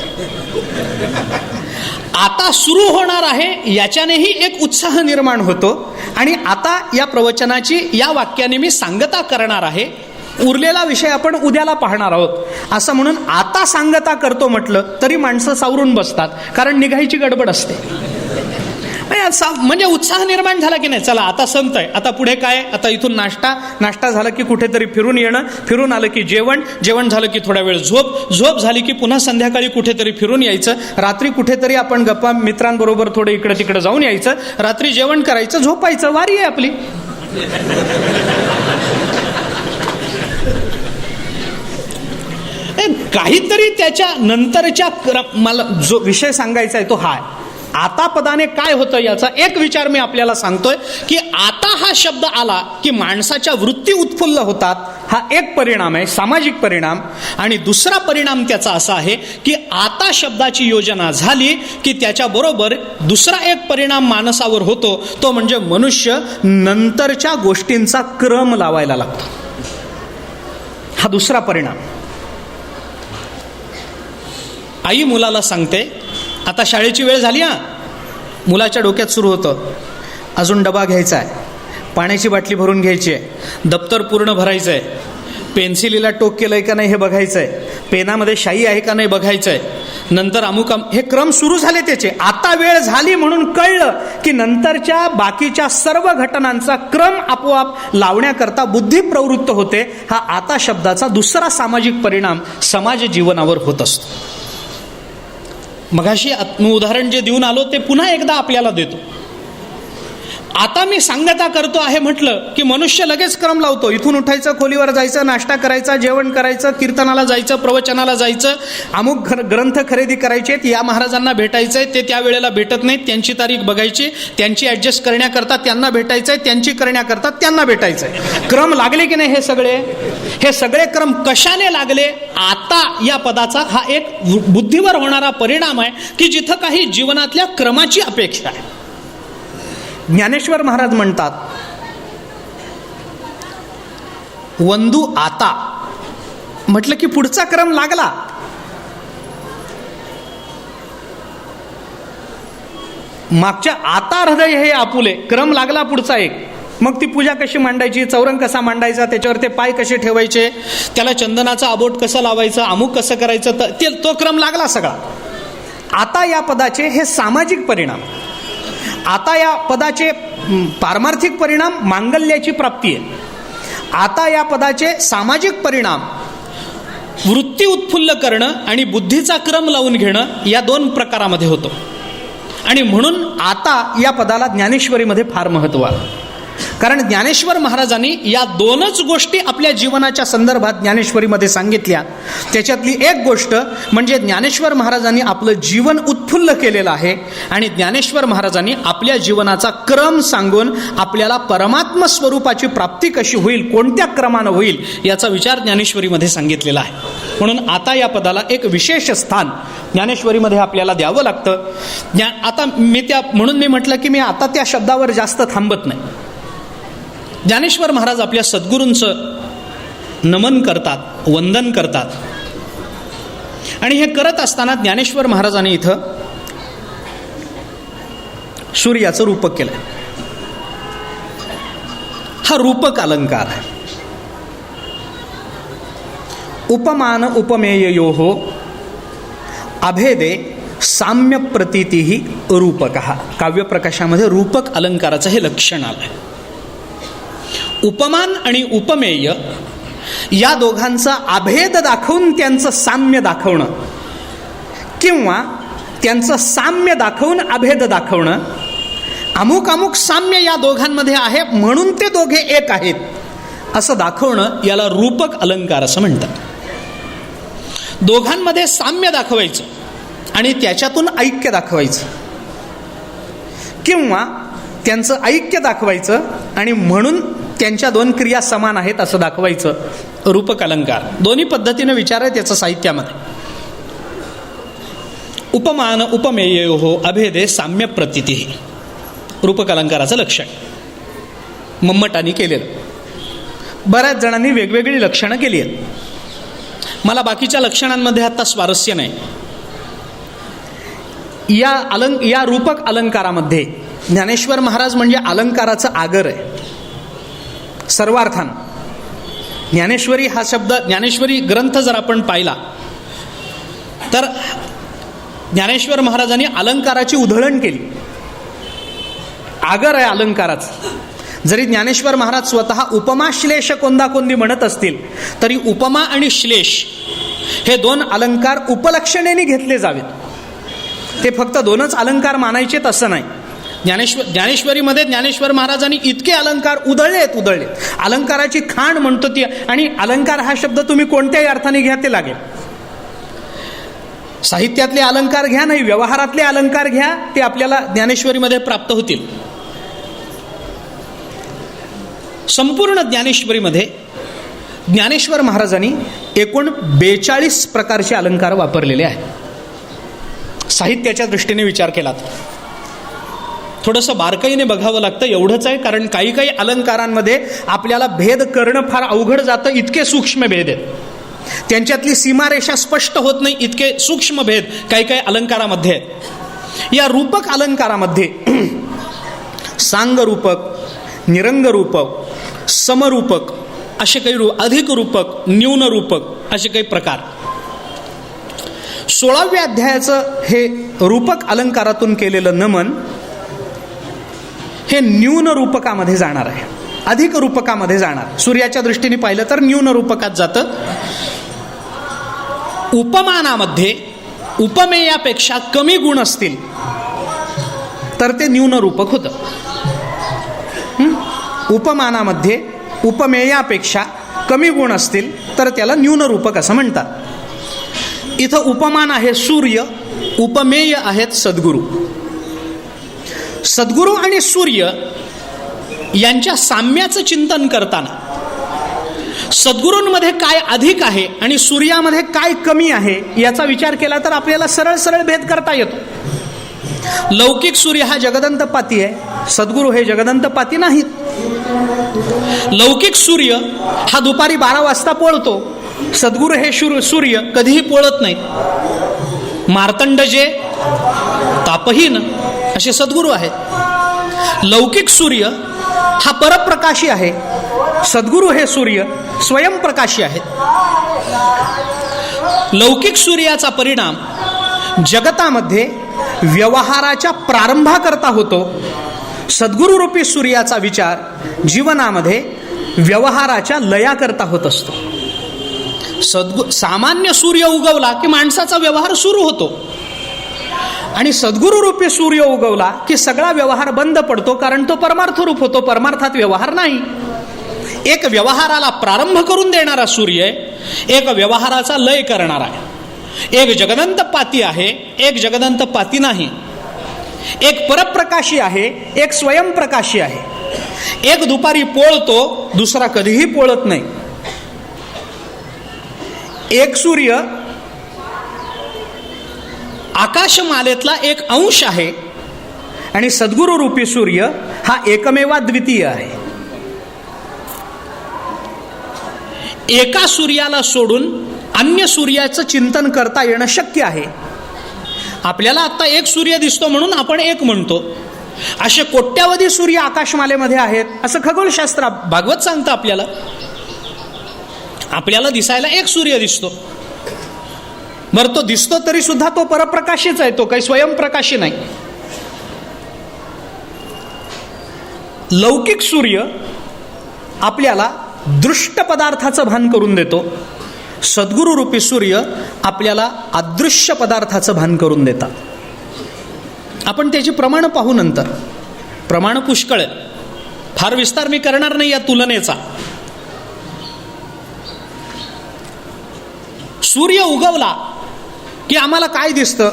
आता सुरू होणार आहे याच्यानेही एक उत्साह निर्माण होतो आणि आता या प्रवचनाची या वाक्याने मी सांगता करणार आहे, उरलेला विषय आपण उद्याला पाहणार आहोत असं म्हणून आता सांगता करतो म्हटलं तरी माणसं सावरून बसतात, कारण निघायची गडबड असते. म्हणजे उत्साह निर्माण झाला की नाही, चला आता संपतंय, आता पुढे काय, आता इथून नाश्ता झाला की कुठेतरी फिरून येणं, फिरून आलं की जेवण झालं की थोडा वेळ झोप झाली की पुन्हा संध्याकाळी कुठेतरी फिरून यायचं, रात्री कुठेतरी आपण गप्पा मित्रांबरोबर थोडं इकडे तिकडे जाऊन यायचं, रात्री जेवण करायचं, झोपायचं, वारी आहे आपली. काहीतरी त्याच्या नंतरच्या मला जो विषय सांगायचा आहे तो हा आहे. आता पदाने काय होतं याचा एक विचार मी आपल्याला सांगतोय की आता हा शब्द आला की माणसाच्या वृत्ती उत्फुल्ल होतात, हा एक परिणाम आहे, सामाजिक परिणाम. आणि दुसरा परिणाम त्याचा असा आहे की आता शब्दाची योजना झाली की त्याच्याबरोबर दुसरा एक परिणाम मानसावर होतो, तो म्हणजे मनुष्य नंतरच्या गोष्टींचा क्रम लावायला लागतो. हा दुसरा परिणाम. आई मुलाला सांगते, आता शाळेची वेळ झाली हा. मुलाच्या डोक्यात सुरू होतं, अजून डबा घ्यायचा आहे, पाण्याची बाटली भरून घ्यायची आहे, दप्तर पूर्ण भरायचं आहे, पेन्सिलीला टोक केलंय का नाही हे बघायचं आहे, पेनामध्ये शाई आहे का नाही बघायचं आहे, नंतर अमुक हे क्रम सुरू झाले त्याचे. आता वेळ झाली म्हणून कळलं की नंतरच्या बाकीच्या सर्व घटनांचा क्रम आपोआप लावण्याकरता बुद्धी प्रवृत्त होते. हा आता शब्दाचा दुसरा सामाजिक परिणाम समाज जीवनावर होत असतो. मगाशी उदाहरण जे देऊन आलो ते पुन्हा एकदा आपल्याला देतो. आता मी सांगता करतो आहे म्हटलं की मनुष्य लगेच क्रम लावतो. इथून उठायचं, खोलीवर जायचं, नाश्ता करायचा, जेवण करायचं, कीर्तनाला जायचं, प्रवचनाला जायचं, अमुक ग्रंथ खरेदी करायचे, या महाराजांना भेटायचंय, ते त्यावेळेला भेटत नाहीत, त्यांची तारीख बघायची, त्यांची ॲडजस्ट करण्याकरता त्यांना भेटायचंय, त्यांची करण्याकरता त्यांना भेटायचंय. क्रम लागले की नाही हे सगळे क्रम कशाने लागले? आता या पदाचा हा एक बुद्धीवर होणारा परिणाम आहे की जिथं काही जीवनातल्या क्रमाची अपेक्षा आहे. ज्ञानेश्वर महाराज म्हणतात, वंदू आता म्हटलं की पुढचा क्रम लागला. मागच्या आता हृदय हे आपुले, क्रम लागला पुढचा एक. मग ती पूजा कशी मांडायची, चौरंग कसा मांडायचा, त्याच्यावर ते पाय कसे ठेवायचे, त्याला चंदनाचा अबोट कसं लावायचं, अमुक कसं करायचं, तो क्रम लागला सगळा. आता या पदाचे हे सामाजिक परिणाम. आता या पदाचे पारमार्थिक परिणाम मांगल्याची प्राप्ती आहे. आता या पदाचे सामाजिक परिणाम वृत्ती उत्फुल्ल करणं आणि बुद्धीचा क्रम लावून घेणं या दोन प्रकारामध्ये होतो. आणि म्हणून आता या पदाला ज्ञानेश्वरीमध्ये फार महत्त्व आहे. कारण ज्ञानेश्वर महाराजांनी या दोनच गोष्टी आपल्या जीवनाच्या संदर्भात ज्ञानेश्वरीमध्ये सांगितल्या. त्याच्यातली एक गोष्ट म्हणजे ज्ञानेश्वर महाराजांनी आपलं जीवन उत्फुल्ल केलेलं आहे आणि ज्ञानेश्वर महाराजांनी आपल्या जीवनाचा क्रम सांगून आपल्याला परमात्म स्वरूपाची प्राप्ती कशी होईल, कोणत्या क्रमानं होईल याचा विचार ज्ञानेश्वरीमध्ये सांगितलेला आहे. म्हणून आता या पदाला एक विशेष स्थान ज्ञानेश्वरीमध्ये आपल्याला द्यावं लागतं. आता म्हणून मी म्हटलं की मी आता त्या शब्दावर जास्त थांबत नाही. ज्ञानेश्वर महाराज आपल्या सद्गुरूंचं नमन करतात, वंदन करतात. आणि हे करत असताना ज्ञानेश्वर महाराजांनी इथं सूर्याचं रूपक केलंय. हा रूपक अलंकार आहे. उपमान उपमेययोः अभेदे साम्य प्रतीतिः रूपकः. काव्यप्रकाशामध्ये रूपक अलंकाराचं हे लक्षण आलंय. उपमान आणि उपमेय या दोघांचा अभेद दाखवून त्यांचं साम्य दाखवणं किंवा त्यांचं साम्य दाखवून अभेद दाखवणं, अमुक अमुक साम्य या दोघांमध्ये आहे म्हणून ते दोघे एक आहेत असं दाखवणं याला रूपक अलंकार असं म्हणतात. दोघांमध्ये साम्य दाखवायचं आणि त्याच्यातून ऐक्य दाखवायचं किंवा त्यांचं ऐक्य दाखवायचं आणि म्हणून त्यांच्या दोन क्रिया समान आहेत असं दाखवायचं, रूपक अलंकार. दोन्ही पद्धतीनं विचार आहे त्याचं साहित्यामध्ये. उपमान उपमेयोः अभेदे साम्य प्रतीतिः रूपक अलंकाराचं लक्षण मम्मटांनी केलेलं. बऱ्याच जणांनी वेगवेगळी लक्षणं केली आहेत. मला बाकीच्या लक्षणांमध्ये आता स्वारस्य नाही. या रूपक अलंकारामध्ये ज्ञानेश्वर महाराज म्हणजे अलंकाराचं आगर आहे सर्वार्थानं. ज्ञानेश्वरी हा शब्द, ज्ञानेश्वरी ग्रंथ जर आपण पाहिला तर ज्ञानेश्वर महाराजांनी अलंकाराची उधळण केली. आगर आहे अलंकाराचं. जरी ज्ञानेश्वर महाराज स्वतः उपमा श्लेष कोंदाकोंदी म्हणत असतील तरी उपमा आणि श्लेष हे दोन अलंकार उपलक्षणेने घेतले जावेत. ते फक्त दोनच अलंकार मानायचेत असं नाही. ज्ञानेश्वरीमध्ये ज्ञानेश्वर महाराजांनी इतके अलंकार उधळलेत. अलंकाराची खाण म्हणतो ती. आणि अलंकार हा शब्द तुम्ही कोणत्याही अर्थाने घ्या ते लागेल. साहित्यातले अलंकार घ्या, नाही व्यवहारातले अलंकार घ्या, ते आपल्याला ज्ञानेश्वरीमध्ये प्राप्त होतील. संपूर्ण ज्ञानेश्वरीमध्ये ज्ञानेश्वर महाराजांनी एकूण 42 प्रकारचे अलंकार वापरलेले आहेत. साहित्याच्या दृष्टीने विचार केला तर थोडंसं बारकाईने बघावं लागतं. एवढंच आहे, कारण काही काही अलंकारांमध्ये आपल्याला भेद करणं फार अवघड जातं. इतके सूक्ष्म भेद आहेत, त्यांच्यातली सीमारेषा स्पष्ट होत नाही, इतके सूक्ष्म भेद काही काही अलंकारामध्ये आहेत. या रूपक अलंकारामध्ये सांग रूपक, निरंग रूपक, समरूपक असे काही अधिक रूपक, न्यून रूपक असे काही प्रकार. 16व्या अध्यायाचं हे रूपक अलंकारातून केलेलं नमन हे न्यून रूपकामध्ये जाणार आहे, अधिक रूपकामध्ये जाणार. सूर्याच्या दृष्टीने पाहिलं तर न्यून रूपकात जातं. उपमानामध्ये उपमेयापेक्षा कमी गुण असतील तर ते न्यून रूपक होतं. उपमानामध्ये उपमेयापेक्षा कमी गुण असतील तर त्याला न्यून रूपक असं म्हणतात. इथं उपमान आहे सूर्य, उपमेय आहेत सद्गुरू. सद्गुरू आणि सूर्य यांच्या साम्याचं चिंतन करताना सद्गुरूंमध्ये काय अधिक आहे आणि सूर्यामध्ये काय कमी आहे याचा विचार केला तर आपल्याला सरळ सरळ भेद करता येतो. लौकिक सूर्य हा जगदंतपाती आहे, सद्गुरू हे जगदंतपाती नाहीत. लौकिक सूर्य हा दुपारी 12 वाजता पोळतो, सद्गुरू हे सूर्य कधीही पोळत नाही. मार्तंड जे तापहीन असे सद्गुरू आहेत. लौकिक सूर्य हा परप्रकाशी आहे, सद्गुरू हे सूर्य स्वयंप्रकाशी आहेत. लौकिक सूर्याचा परिणाम जगतामध्ये व्यवहाराच्या प्रारंभाकरता होतो. सद्गुरू रूपी सूर्याचा विचार जीवनामध्ये व्यवहाराच्या लयाकरता होत असतो. सामान्य सूर्य उगवला की माणसाचा व्यवहार सुरू होतो आणि सद्गुरू रूपी सूर्य उगवला की सगळा व्यवहार बंद पडतो, कारण तो परमार्थ रूप होतो, परमार्थात व्यवहार नाही. एक व्यवहाराला प्रारंभ करून देणारा सूर्य आहे, एक व्यवहाराचा लय करणारा आहे. एक जगदंतपाती आहे, एक जगदंतपाती नाही. एक परप्रकाशी आहे, एक स्वयंप्रकाशी आहे. एक दुपारी पोळतो, दुसरा कधीही पोळत नाही. एक सूर्य आकाशमालेतला एक अंश आहे आणि सद्गुरू रूपी सूर्य हा एकमेवा द्वितीय आहे. एका सूर्याला सोडून अन्य सूर्याचं चिंतन करता येणं शक्य आहे. आपल्याला आता एक सूर्य दिसतो म्हणून आपण एक म्हणतो. असे कोट्यावधी सूर्य आकाशमालेमध्ये आहेत असं खगोलशास्त्र भागवत सांगतं आपल्याला. आपल्याला दिसायला एक सूर्य दिसतो, बरं तो दिसतो तरी सुद्धा तो परप्रकाशीच आहे, तो काही स्वयंप्रकाशी नाही. लौकिक सूर्य आपल्याला दृष्ट पदार्थाचं भान करून देतो, सद्गुरू रूपी सूर्य आपल्याला अदृश्य पदार्थाचं भान करून देतात. आपण त्याची प्रमाण पाहू नंतर. प्रमाण पुष्कळ आहे, फार विस्तार मी करणार नाही या तुलनेचा. सूर्य उगवला की आम्हाला काय दिसतं?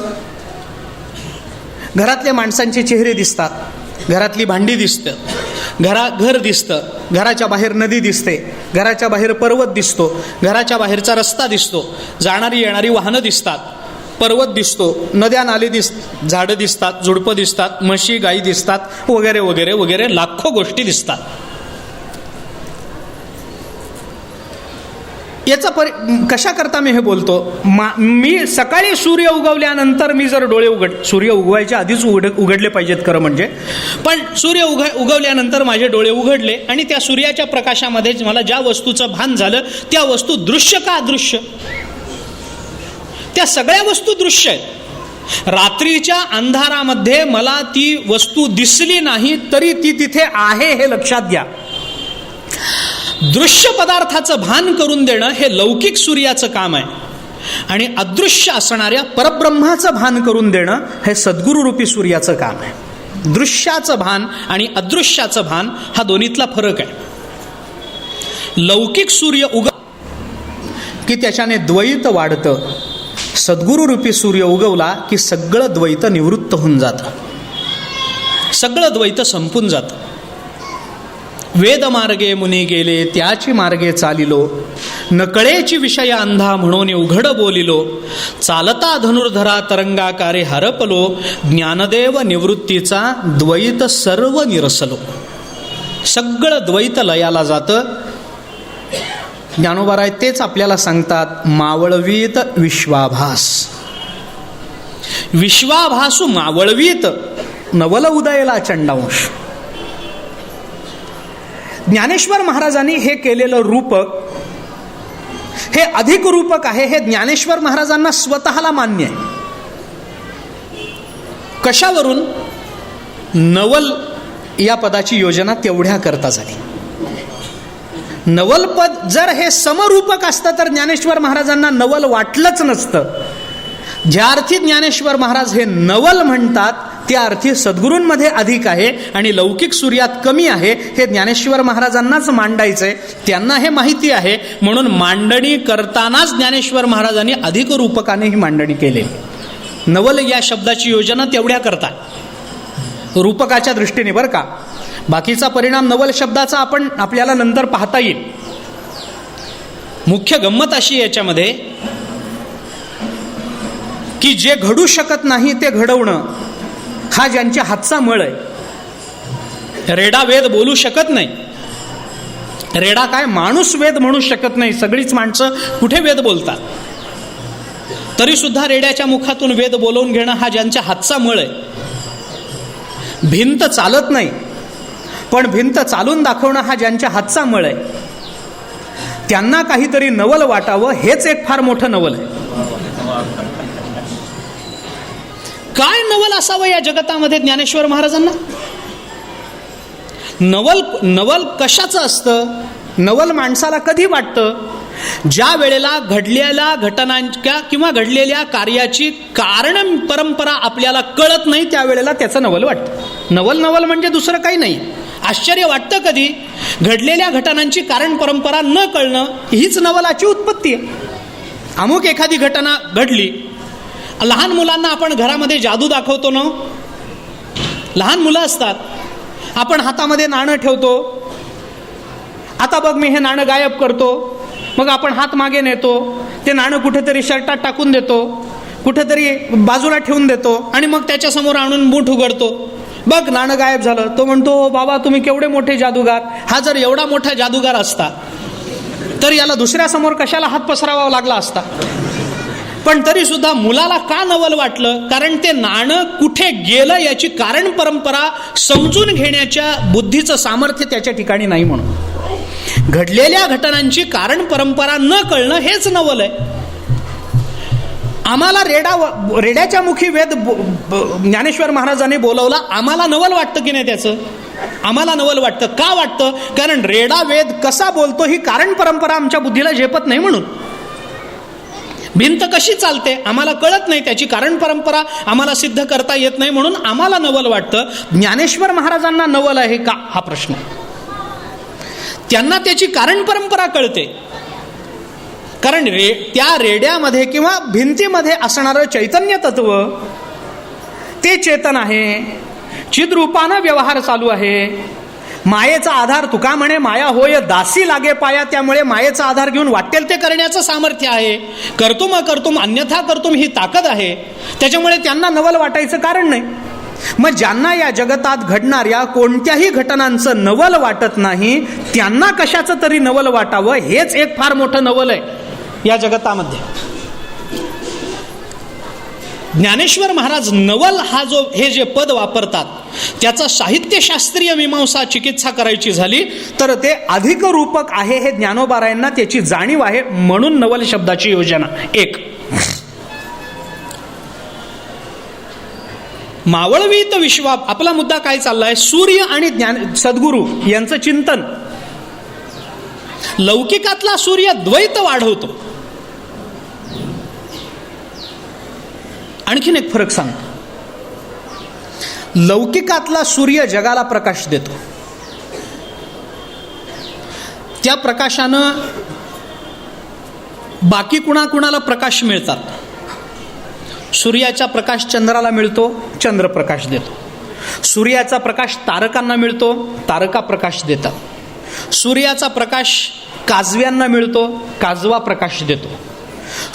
घरातल्या माणसांचे चेहरे दिसतात, घरातली भांडी दिसतं, घर दिसतं, घराच्या बाहेर नदी दिसते, घराच्या बाहेर पर्वत दिसतो, घराच्या बाहेरचा रस्ता दिसतो, जाणारी येणारी वाहनं दिसतात, पर्वत दिसतो, नद्या नाले झाडं दिसतात, झुडपं दिसतात, म्हशी गायी दिसतात, वगैरे वगैरे वगैरे लाखो गोष्टी दिसतात. याचा कशा करता मी हे बोलतो? मी सकाळी सूर्य उगवल्यानंतर मी जर डोळे सूर्य उगवायच्या आधीच उघडले पाहिजेत खरं म्हणजे, पण सूर्य उगवल्यानंतर माझे डोळे उघडले आणि त्या सूर्याच्या प्रकाशामध्ये मला ज्या वस्तूचं भान झालं त्या वस्तू दृश्य का अदृश्य? त्या सगळ्या वस्तू दृश्य आहेत. रात्रीच्या अंधारामध्ये मला ती वस्तू दिसली नाही तरी ती तिथे आहे हे लक्षात घ्या. दृश्य पदार्थाचं भान करून देणं हे लौकिक सूर्याचं काम आहे आणि अदृश्य असणाऱ्या परब्रह्माचं भान करून देणं हे सद्गुरू रूपी सूर्याचं काम आहे. दृश्याचं भान आणि अदृश्याचं भान हा दोन्हीतला फरक आहे. लौकिक सूर्य की त्याच्याने द्वैत वाढतं, सद्गुरू रूपी सूर्य उगवला की सगळं द्वैत निवृत्त होऊन जातं, सगळं द्वैत संपून जातं. वेद मार्गे मुनी गेले त्याची मार्गे चालिलो, नकळेची विषय अंधा म्हणून उघड बोलिलो, चालता धनुर्धरा तरंगाकारे हरपलो, ज्ञानदेव निवृत्तीचा द्वैत सर्व निरसलो. सगळं द्वैत लयाला जातं. ज्ञानोबा तेच आपल्याला सांगतात, मावळवीत विश्वाभास. विश्वाभासू मावळवीत नवल उदयला चंडांश. ज्ञानेश्वर महाराजांनी हे केलेलं रूपक हे अधिक रूपक आहे, हे ज्ञानेश्वर महाराजांना स्वतःला मान्य आहे. कशावरून? नवल या पदाची योजना तेवढ्या करता झाली. नवल पद जर हे समरूपक असतं तर ज्ञानेश्वर महाराजांना नवल वाटलंच नसतं. ज्या अर्थी ज्ञानेश्वर महाराज हे नवल म्हणतात त्या अर्थी सद्गुरूंमध्ये अधिक आहे आणि लौकिक सूर्यात कमी आहे, हे ज्ञानेश्वर महाराजांनाच मांडायचंय. त्यांना हे माहिती आहे, म्हणून मांडणी करतानाच ज्ञानेश्वर महाराजांनी अधिक रूपकाने ही मांडणी केली. नवल या शब्दाची योजना तेवढ्या करतात रूपकाच्या दृष्टीने, बरं का. बाकीचा परिणाम नवल शब्दाचा आपल्याला नंतर पाहता येईल. मुख्य गंमत अशी याच्यामध्ये की जे घडू शकत नाही ते घडवणं हा ज्यांच्या हातचा मळ आहे. रेडा वेद बोलू शकत नाही. रेडा काय, माणूस वेद म्हणू शकत नाही. सगळीच माणसं कुठे वेद बोलतात, तरी सुद्धा रेड्याच्या मुखातून वेद बोलवून घेणं हा ज्यांच्या हातचा मळ आहे. भिंत चालत नाही पण भिंत चालून दाखवणं हा ज्यांच्या हातचा मळ आहे. त्यांना काहीतरी नवल वाटावं हेच एक फार मोठं नवल आहे. काय नवल असावं या जगतामध्ये ज्ञानेश्वर महाराजांना? नवल कशाचं असतं? नवल माणसाला कधी वाटतं? ज्या वेळेला घडलेल्या घटनांच्या किंवा घडलेल्या कार्याची कारण परंपरा आपल्याला कळत नाही त्यावेळेला त्याचं नवल वाटतं. नवल म्हणजे दुसरं काही नाही. आश्चर्य वाटतं कधी? घडलेल्या घटनांची कारण परंपरा न कळणं हीच नवलाची उत्पत्ती आहे. अमुक एखादी घटना घडली, लहान मुलांना आपण घरामध्ये जादू दाखवतो ना, लहान मुलं असतात, आपण हातामध्ये नाणं ठेवतो, आता बघ मी हे नाणं गायब करतो, मग आपण हात मागे नेतो, ते नाणं कुठेतरी शर्टात टाकून देतो, कुठेतरी बाजूला ठेवून देतो आणि मग त्याच्यासमोर आणून मूठ उघडतो, बघ नाणं गायब झालं. तो म्हणतो बाबा तुम्ही केवढे मोठे जादूगार. हा जर एवढा मोठा जादूगार असता तर याला दुसऱ्यासमोर कशाला हात पसरावा लागला असता. पण तरी सुद्धा मुलाला का नवल वाटलं? कारण ते नाणं कुठे गेलं याची कारण परंपरा समजून घेण्याच्या बुद्धीचं सामर्थ्य त्याच्या ठिकाणी नाही. म्हणून घडलेल्या घटनांची कारण परंपरा न कळणं हेच नवल आहे. आम्हाला रेड्याच्या मुखी वेद ज्ञानेश्वर महाराजांनी बोलवला, आम्हाला नवल वाटतं की नाही? त्याचं आम्हाला नवल वाटतं. का वाटतं? कारण रेडा वेद कसा बोलतो ही कारण परंपरा आमच्या बुद्धीला झेपत नाही. म्हणून भिंत कशी चालते आम्हाला कळत नाही, त्याची कारण परंपरा आम्हाला सिद्ध करता येत नाही, म्हणून आम्हाला नवल वाटतं. ज्ञानेश्वर महाराजांना नवल आहे का हा प्रश्न. त्यांना त्याची कारण परंपरा कळते. कारण त्या रेड्यामध्ये किंवा भिंतीमध्ये असणारं चैतन्य तत्व ते चेतन आहे, चिद्रूपानं व्यवहार चालू आहे. मायेचा आधार तुका म्हणे माया होय दासी लागे पाया, त्यामुळे मायेचा आधार घेऊन वाटेल ते करण्याचं सामर्थ्य आहे. कर्तुम कर्तुम अन्यथा कर्तुम ही ताकद आहे. त्याच्यामुळे त्यांना नवल वाटायचं कारण नाही. मग ज्यांना या जगतात घडणाऱ्या कोणत्याही घटनांचं नवल वाटत नाही त्यांना कशाचं तरी नवल वाटावं हेच एक फार मोठं नवल आहे या जगतामध्ये. ज्ञानेश्वर महाराज नवल हे जे पद वापरतात त्याचा साहित्यशास्त्रीय मीमांसा चिकित्सा करायची झाली तर ते अधिक रूपक आहे हे ज्ञानोबारायांना त्याची जाणीव आहे. म्हणून नवल शब्दाची योजना. एक, मावळवीत विश्वा. आपला मुद्दा काय चाललाय? सूर्य आणि सद्गुरू यांचं चिंतन. लौकिकातला सूर्य द्वैत वाढवतो. आणखीन एक फरक सांगतो. लौकिकातला सूर्य जगाला प्रकाश देतो. त्या प्रकाशानं बाकी कुणाकुणाला प्रकाश मिळतात. सूर्याचा प्रकाश चंद्राला मिळतो, चंद्र प्रकाश देतो. सूर्याचा प्रकाश तारकांना मिळतो, तारका प्रकाश देतात. सूर्याचा प्रकाश काजव्यांना मिळतो, काजवा प्रकाश देतो.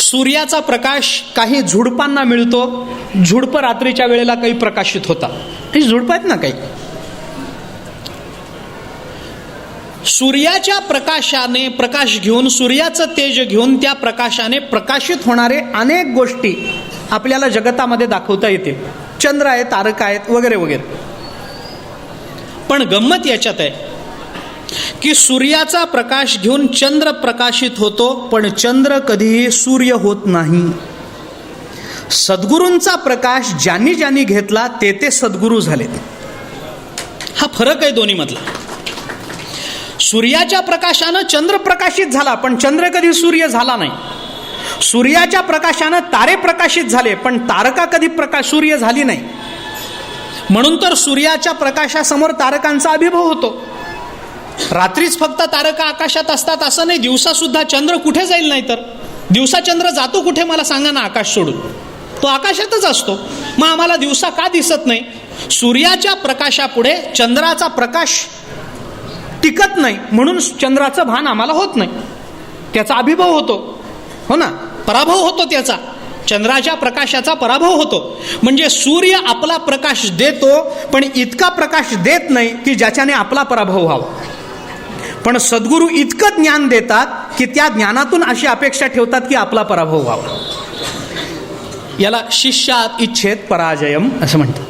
सूर्याचा प्रकाश काही झुडपांना मिळतो, झुडपं रात्रीच्या वेळेला काही प्रकाशित होतात. हे झुडपं आहेत ना काही. सूर्याच्या प्रकाशाने प्रकाश घेऊन, सूर्याचं तेज घेऊन त्या प्रकाशाने प्रकाशित होणारे अनेक गोष्टी आपल्याला जगतामध्ये दाखवता येतील. चंद्र आहे, तारका आहेत, वगैरे वगैरे. पण गंमत याच्यात आहे की सूर्याचा प्रकाश घेऊन चंद्र प्रकाशित होतो, पण चंद्र कधीही सूर्य होत नाही. सद्गुरूंचा प्रकाश ज्यांनी ज्यांनी घेतला ते सद्गुरू झालेत. हा फरक आहे दोन्ही मधला. सूर्याच्या प्रकाशानं चंद्र प्रकाशित झाला, पण चंद्र कधी सूर्य झाला नाही. सूर्याच्या प्रकाशानं तारे प्रकाशित झाले, पण तारका कधी सूर्य झाली नाही. म्हणून तर सूर्याच्या प्रकाशासमोर तारकांचा अभिभव होतो. रात्रीच फक्त तारका आकाशात असतात असं नाही, दिवसा सुद्धा. चंद्र कुठे जाईल? नाही तर दिवसा चंद्र जातो कुठे मला सांगा ना, आकाश सोडून. तो आकाशातच असतो. मग आम्हाला दिवसा का दिसत नाही? सूर्याच्या प्रकाशापुढे चंद्राचा प्रकाश टिकत नाही, म्हणून चंद्राचं भान आम्हाला होत नाही. त्याचा अभिभव होतो, हो ना, पराभव होतो त्याचा. चंद्राच्या प्रकाशाचा पराभव होतो. म्हणजे सूर्य आपला प्रकाश देतो, पण इतका प्रकाश देत नाही की ज्याच्याने आपला पराभव व्हावा. पण सद्गुरू इतकं ज्ञान देतात की त्या ज्ञानातून अशी अपेक्षा ठेवतात की आपला पराभव व्हावा. याला शिष्यात इच्छेत पराजयम असं म्हणतात.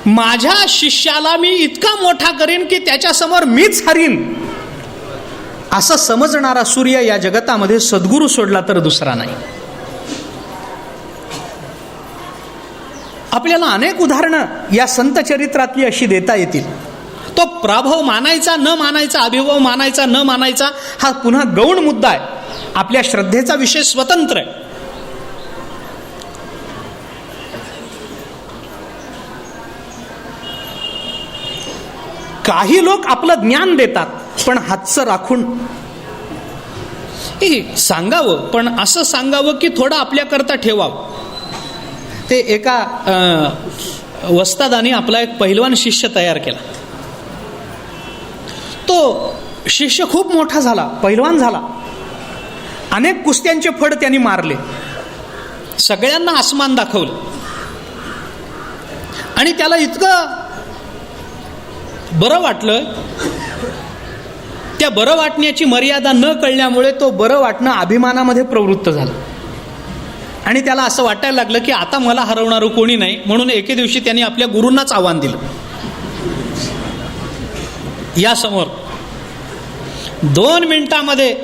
माझ्या शिष्याला मी इतका मोठा करीन की त्याच्यासमोर मीच हरीन, असं समजणारा सूर्य या जगतामध्ये सद्गुरू सोडला तर दुसरा नाही. आपल्याला अनेक उदाहरणं या संत चरित्रातली अशी देता येतील. तो पराभव मानायचा न मानायचा, अभिभव मानायचा न मानायचा, हा पुन्हा गौण मुद्दा आहे. आपल्या श्रद्धेचा विषय स्वतंत्र आहे. काही लोक आपलं ज्ञान देतात, पण हातचं राखून सांगावं, पण असं सांगावं की थोडं आपल्याकरता ठेवावं. ते एका वस्तादाने आपला एक पहिलवान शिष्य तयार केला. तो शिष्य खूप मोठा झाला, पहिलवान झाला. अनेक कुस्त्यांचे फड त्यांनी मारले, सगळ्यांना आसमान दाखवलं. आणि त्याला इतकं बरं वाटलं, त्या बरं वाटण्याची मर्यादा न कळल्यामुळे तो बरं वाटणं अभिमानामध्ये प्रवृत्त झालं. आणि त्याला असं वाटायला लागलं की आता मला हरवणारं कोणी नाही. म्हणून एके दिवशी त्यांनी आपल्या गुरूंनाच आव्हान दिलं, या समोर 2 मिनिटामध्ये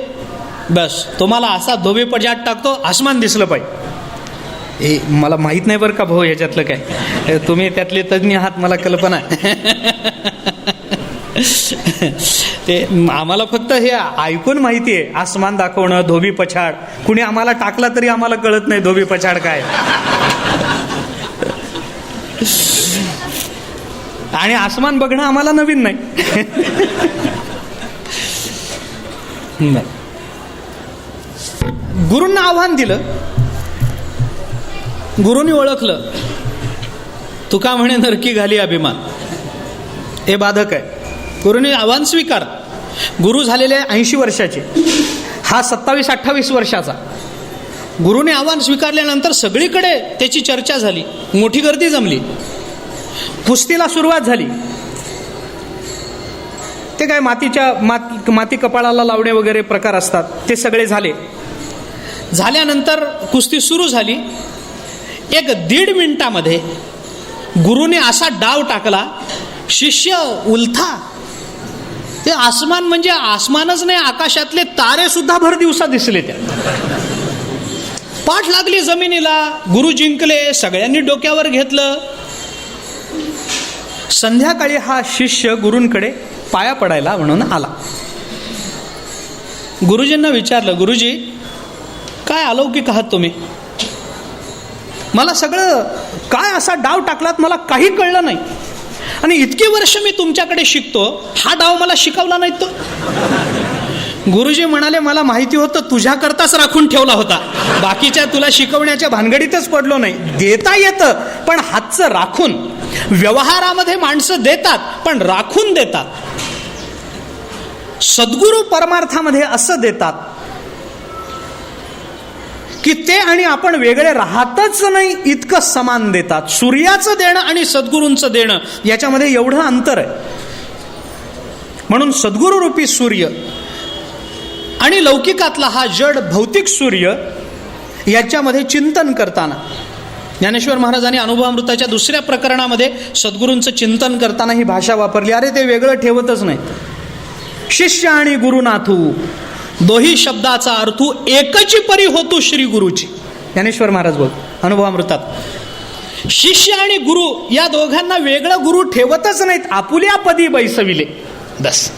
बस तुम्हाला असा धोबी पजाट टाकतो, आसमान दिसलं पाहिजे. मला माहित नाही बरं का भाऊ ह्याच्यातलं काय, तुम्ही त्यातले तज्ञ आहात, मला कल्पना आहे. ते आम्हाला फक्त हे ऐकून माहिती आहे, आसमान दाखवणं, धोबी पछाड. कुणी आम्हाला टाकला तरी आम्हाला कळत नाही धोबी पछाड काय. आणि आसमान बघणं आम्हाला नवीन नाही. गुरूंना आव्हान दिलं, गुरूंनी ओळखलं. तुका म्हणे नरकी घाली अभिमान, हे बाधक आहे. गुरूंनी आव्हान स्वीकार. गुरु झालेले 80 वर्षाचे, हा 27-28 वर्षाचा. गुरूने आव्हान स्वीकारल्यानंतर सगळीकडे त्याची चर्चा झाली, मोठी गर्दी जमली. कुस्तीला सुरुवात झाली. ते काय माती कपाळाला लावणे वगैरे प्रकार असतात, ते सगळे झाले. झाल्यानंतर कुस्ती सुरू झाली. 1-1.5 मिनिटामध्ये गुरुने असा डाव टाकला, शिष्य उलथा. ते आसमान म्हणजे आसमानच नाही, आकाशातले तारे सुद्धा भर दिवसा दिसले. त्या पाठ लागली जमिनीला. गुरु जिंकले, सगळ्यांनी डोक्यावर घेतलं. संध्याकाळी हा शिष्य गुरूंकडे पाया पडायला म्हणून आला. गुरुजींना विचारलं, गुरुजी काय अलौकिक आहात तुम्ही, मला सगळं काय असा डाव टाकलात मला काही कळलं नाही, आणि इतकी वर्ष मी तुमच्याकडे शिकतो, हा डाव मला शिकवला नाही तो. गुरुजी म्हणाले, मला माहिती होतं तुझ्याकरताच राखून ठेवला होता, बाकीच्या तुला शिकवण्याच्या भानगडीतच पडलो नाही. देता येतं पण हातचं राखून. व्यवहारामध्ये माणसं देतात पण राखून देतात. सद्गुरू परमार्थामध्ये असं देतात की ते आणि आपण वेगळे राहतच नाही इतकं समान देतात. सूर्याचं देणं आणि सद्गुरूंचं देणं याच्यामध्ये एवढं अंतर आहे. म्हणून सद्गुरू रूपी सूर्य आणि लौकिकातला हा जड भौतिक सूर्य याच्यामध्ये चिंतन करताना ज्ञानेश्वर महाराजांनी अनुभवामृताच्या दुसऱ्या प्रकरणामध्ये सद्गुरूंचं चिंतन करताना ही भाषा वापरली. अरे ते वेगळं ठेवतच नाही. शिष्य आणि गुरुनाथू दोही शब्दाचा अर्थ एकची परी होतो श्री गुरुची. ज्ञानेश्वर महाराज बोल अनुभवामृतात. शिष्य आणि गुरु या दोघांना वेगळं गुरु ठेवतच नाहीत. आपुल्या पदी बैसविले बस.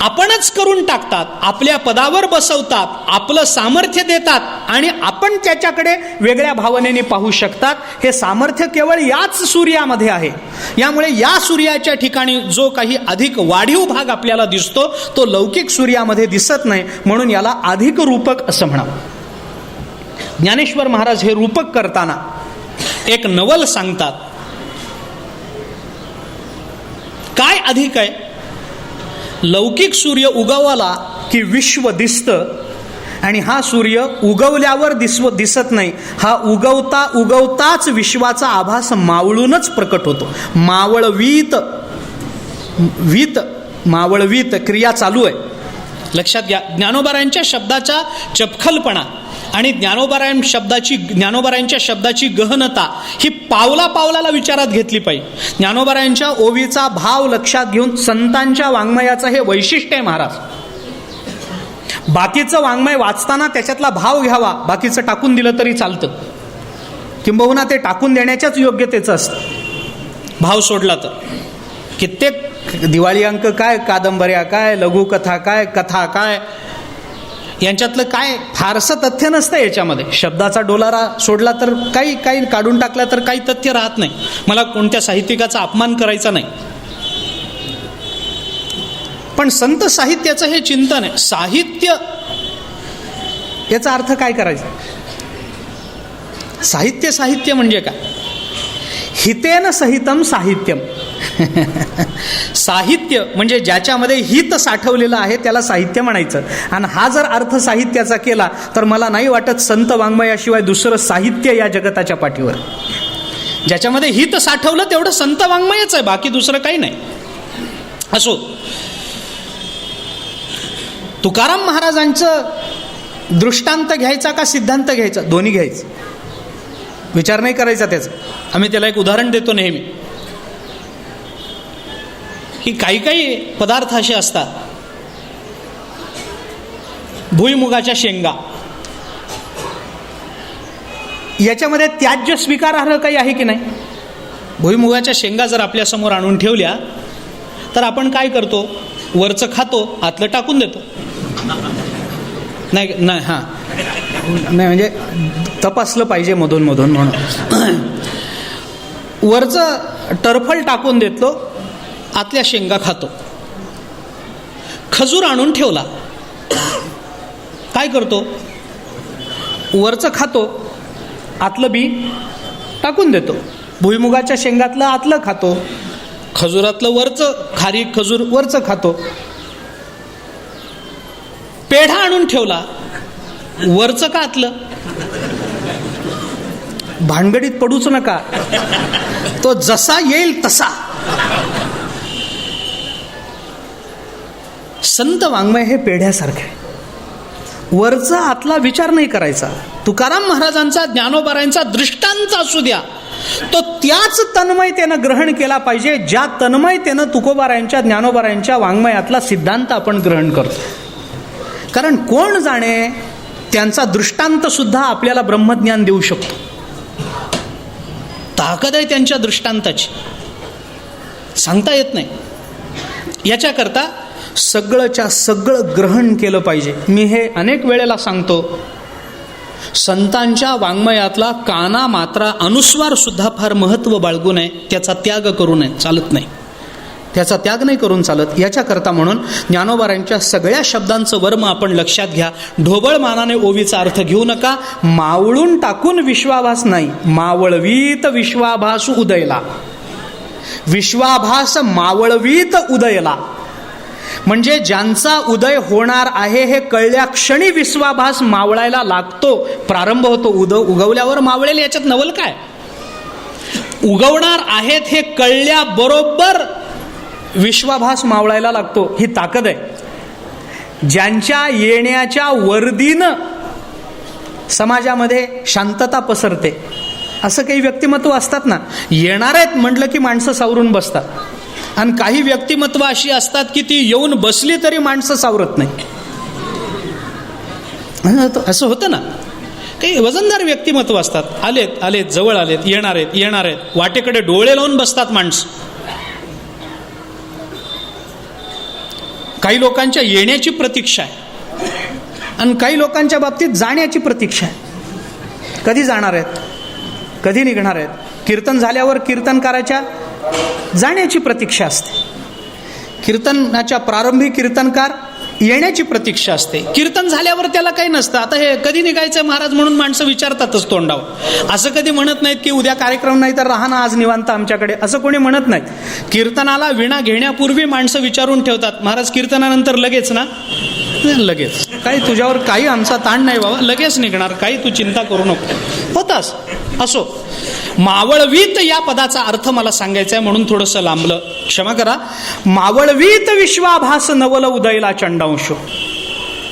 आपणच करून टाकतात, आपल्या पदावर बसवतात, आपलं सामर्थ्य देतात आणि आपण त्याच्याकडे वेगळ्या भावनेने पाहू शकतात. हे सामर्थ्य केवळ याच सूर्यामध्ये आहे. यामुळे या सूर्याच्या ठिकाणी जो काही अधिक वाढीव भाग आपल्याला दिसतो तो लौकिक सूर्यामध्ये दिसत नाही. म्हणून याला अधिक रूपक असं म्हणावं. ज्ञानेश्वर महाराज हे रूपक करताना एक नवल सांगतात. काय अधिक आहे? लौकिक सूर्य उगवला की विश्व दिसतं आणि हा सूर्य उगवल्यावर दिसत नाही. हा उगवताच विश्वाचा आभास मावळूनच प्रकट होतो. मावळवीत क्रिया चालू आहे. लक्षात घ्या. ज्ञानोबारायांच्या शब्दाचा चपखलपणा आणि ज्ञानोबारायांच्या शब्दाची गहनता ही पावलाला विचारात घेतली पाहिजे. ज्ञानोबारायांच्या ओवीचा भाव लक्षात घेऊन संतांच्या वाङ्मयाचं हे वैशिष्ट्य आहे महाराज. बाकीचं वाङ्मय वाचताना त्याच्यातला भाव घ्यावा, बाकीचं टाकून दिलं तरी चालतं. किंबहुना ते टाकून देण्याच्याच योग्यतेचं असतं भाव सोडला तर. कित्येक दिवाळी अंक काय, कादंबऱ्या काय, लघुकथा काय, कथा काय, यांच्यातलं काय फारसं तथ्य नसतं याच्यामध्ये. शब्दाचा डोलारा सोडला तर काही काढून टाकला तर काही तथ्य राहत नाही. मला कोणत्या साहित्यिकाचा अपमान करायचा नाही. पण संत साहित्याचं हे चिंतन आहे. साहित्य याचा अर्थ काय करायचा? साहित्य म्हणजे काय? हितेन सहितम साहित्यम. साहित्य म्हणजे ज्याच्यामध्ये हित साठवलेलं आहे त्याला साहित्य म्हणायचं. आणि हा जर अर्थ साहित्याचा केला तर मला नाही वाटत संत वाङ्मयाशिवाय दुसरं साहित्य या जगताच्या पाठीवर. ज्याच्यामध्ये हित साठवलं तेवढं संत वाङ्मयच आहे, बाकी दुसरं काही नाही. असो, तुकाराम महाराजांचं दृष्टांत घ्यायचा का सिद्धांत घ्यायचा? दोन्ही घ्यायचं. विचार नाही करायचा त्याचा. आम्ही त्याला एक उदाहरण देतो नेहमी की काही पदार्थ असे असतात. भुईमुगाच्या शेंगा याच्यामध्ये त्याज्य स्वीकारार्ह काही आहे की नाही? भुईमुगाच्या शेंगा जर आपल्या समोर आणून ठेवल्या तर आपण काय करतो? वरचं खातो, आतलं टाकून देतो. नाही म्हणजे तपासलं पाहिजे मधून म्हणून. वरचं टरफल टाकून देतो, आतल्या शेंगा खातो. खजूर आणून ठेवला, काय करतो? वरचं खातो, आतलं बी टाकून देतो. भुईमुगाच्या शेंगातलं आतलं खातो, खजुरातलं वरचं, खारीक खजूर वरचं खातो. पेढा आणून ठेवला, वरचं का आतलं? भानगडीत पडूच नका, तो जसा येईल तसा. संत वाङ्मय हे पेढ्यासारखं आहे. वरचा आतला विचार नाही करायचा. तुकाराम महाराजांचा, ज्ञानोबारायांचा दृष्टांत असू द्या, तो त्याच तन्मयतेनं ग्रहण केला पाहिजे ज्या तन्मयतेनं तुकोबारायांच्या, ज्ञानोबारायांच्या वाङ्मयातला सिद्धांत आपण ग्रहण करतो. कारण कोण जाणे, त्यांचा दृष्टांत सुद्धा आपल्याला ब्रह्मज्ञान देऊ शकतो. ताकद आहे त्यांच्या दृष्टांताची, सांगता येत नाही. याच्याकरता सगळंच्या सगळं ग्रहण केलं पाहिजे. मी हे अनेक वेळेला सांगतो, संतांच्या वाङ्मयातला काना मात्रा अनुस्वार सुद्धा फार महत्त्व बाळगू नये, त्याचा त्याग करू नये, चालत नाही. त्याचा त्याग नाही करून चालत. याच्याकरता म्हणून ज्ञानोबारांच्या सगळ्या शब्दांचं वर्म आपण लक्षात घ्या. ढोबळ मानाने ओवीचा अर्थ घेऊ नका. मावळून टाकून विश्वाभास नाही, मावळवीत विश्वाभास उदयला. विश्वाभास मावळवीत उदयला. म्हणजे ज्यांचा उदय होणार आहे हे कळल्या क्षणी विश्वाभास मावळायला लागतो, प्रारंभ होतो. उगवल्यावर मावळेल याच्यात नवल काय? उगवणार आहेत हे कळल्याबरोबर विश्वाभास मावळायला लागतो, ही ताकद आहे. ज्यांच्या येण्याच्या वर्दीनं समाजामध्ये शांतता पसरते, असं काही व्यक्तिमत्व असतात ना, येणार आहेत म्हटलं की माणसं सावरून बसतात. आणि काही व्यक्तिमत्व अशी असतात की ती येऊन बसली तरी माणसं सावरत नाही. असं होतं ना, काही वजनदार व्यक्तिमत्व असतात, आलेत आलेत, जवळ आलेत, येणार आहेत येणार आहेत, वाटेकडे डोळे लावून बसतात माणसं. काही लोकांच्या येण्याची प्रतीक्षा आहे आणि काही लोकांच्या बाबतीत जाण्याची प्रतीक्षा आहे. कधी जाणार आहेत, कधी निघणार आहेत. कीर्तन झाल्यावर कीर्तनकाराच्या जाण्याची प्रतीक्षा असते. कीर्तनाच्या प्रारंभी कीर्तनकार येण्याची प्रतीक्षा असते. कीर्तन झाल्यावर त्याला काही नसतं. आता हे कधी निघायचं महाराज म्हणून माणसं विचारतातच तोंडावर. असं कधी म्हणत नाहीत की उद्या कार्यक्रम नाही तर राहा ना आज निवांत आमच्याकडे, असं कोणी म्हणत नाहीत. कीर्तनाला विणा घेण्यापूर्वी माणसं विचारून ठेवतात, महाराज कीर्तनानंतर लगेच ना? लगेच. काही तुझ्यावर काही आमचा ताण नाही बाबा, लगेच निघणार, काही तू चिंता करू नको. होतास असो. मावळवीत या पदाचा अर्थ मला सांगायचा आहे म्हणून थोडंसं लांबलं, क्षमा करा. मावळवीत विश्वाभास नवल उदयला चंडांश,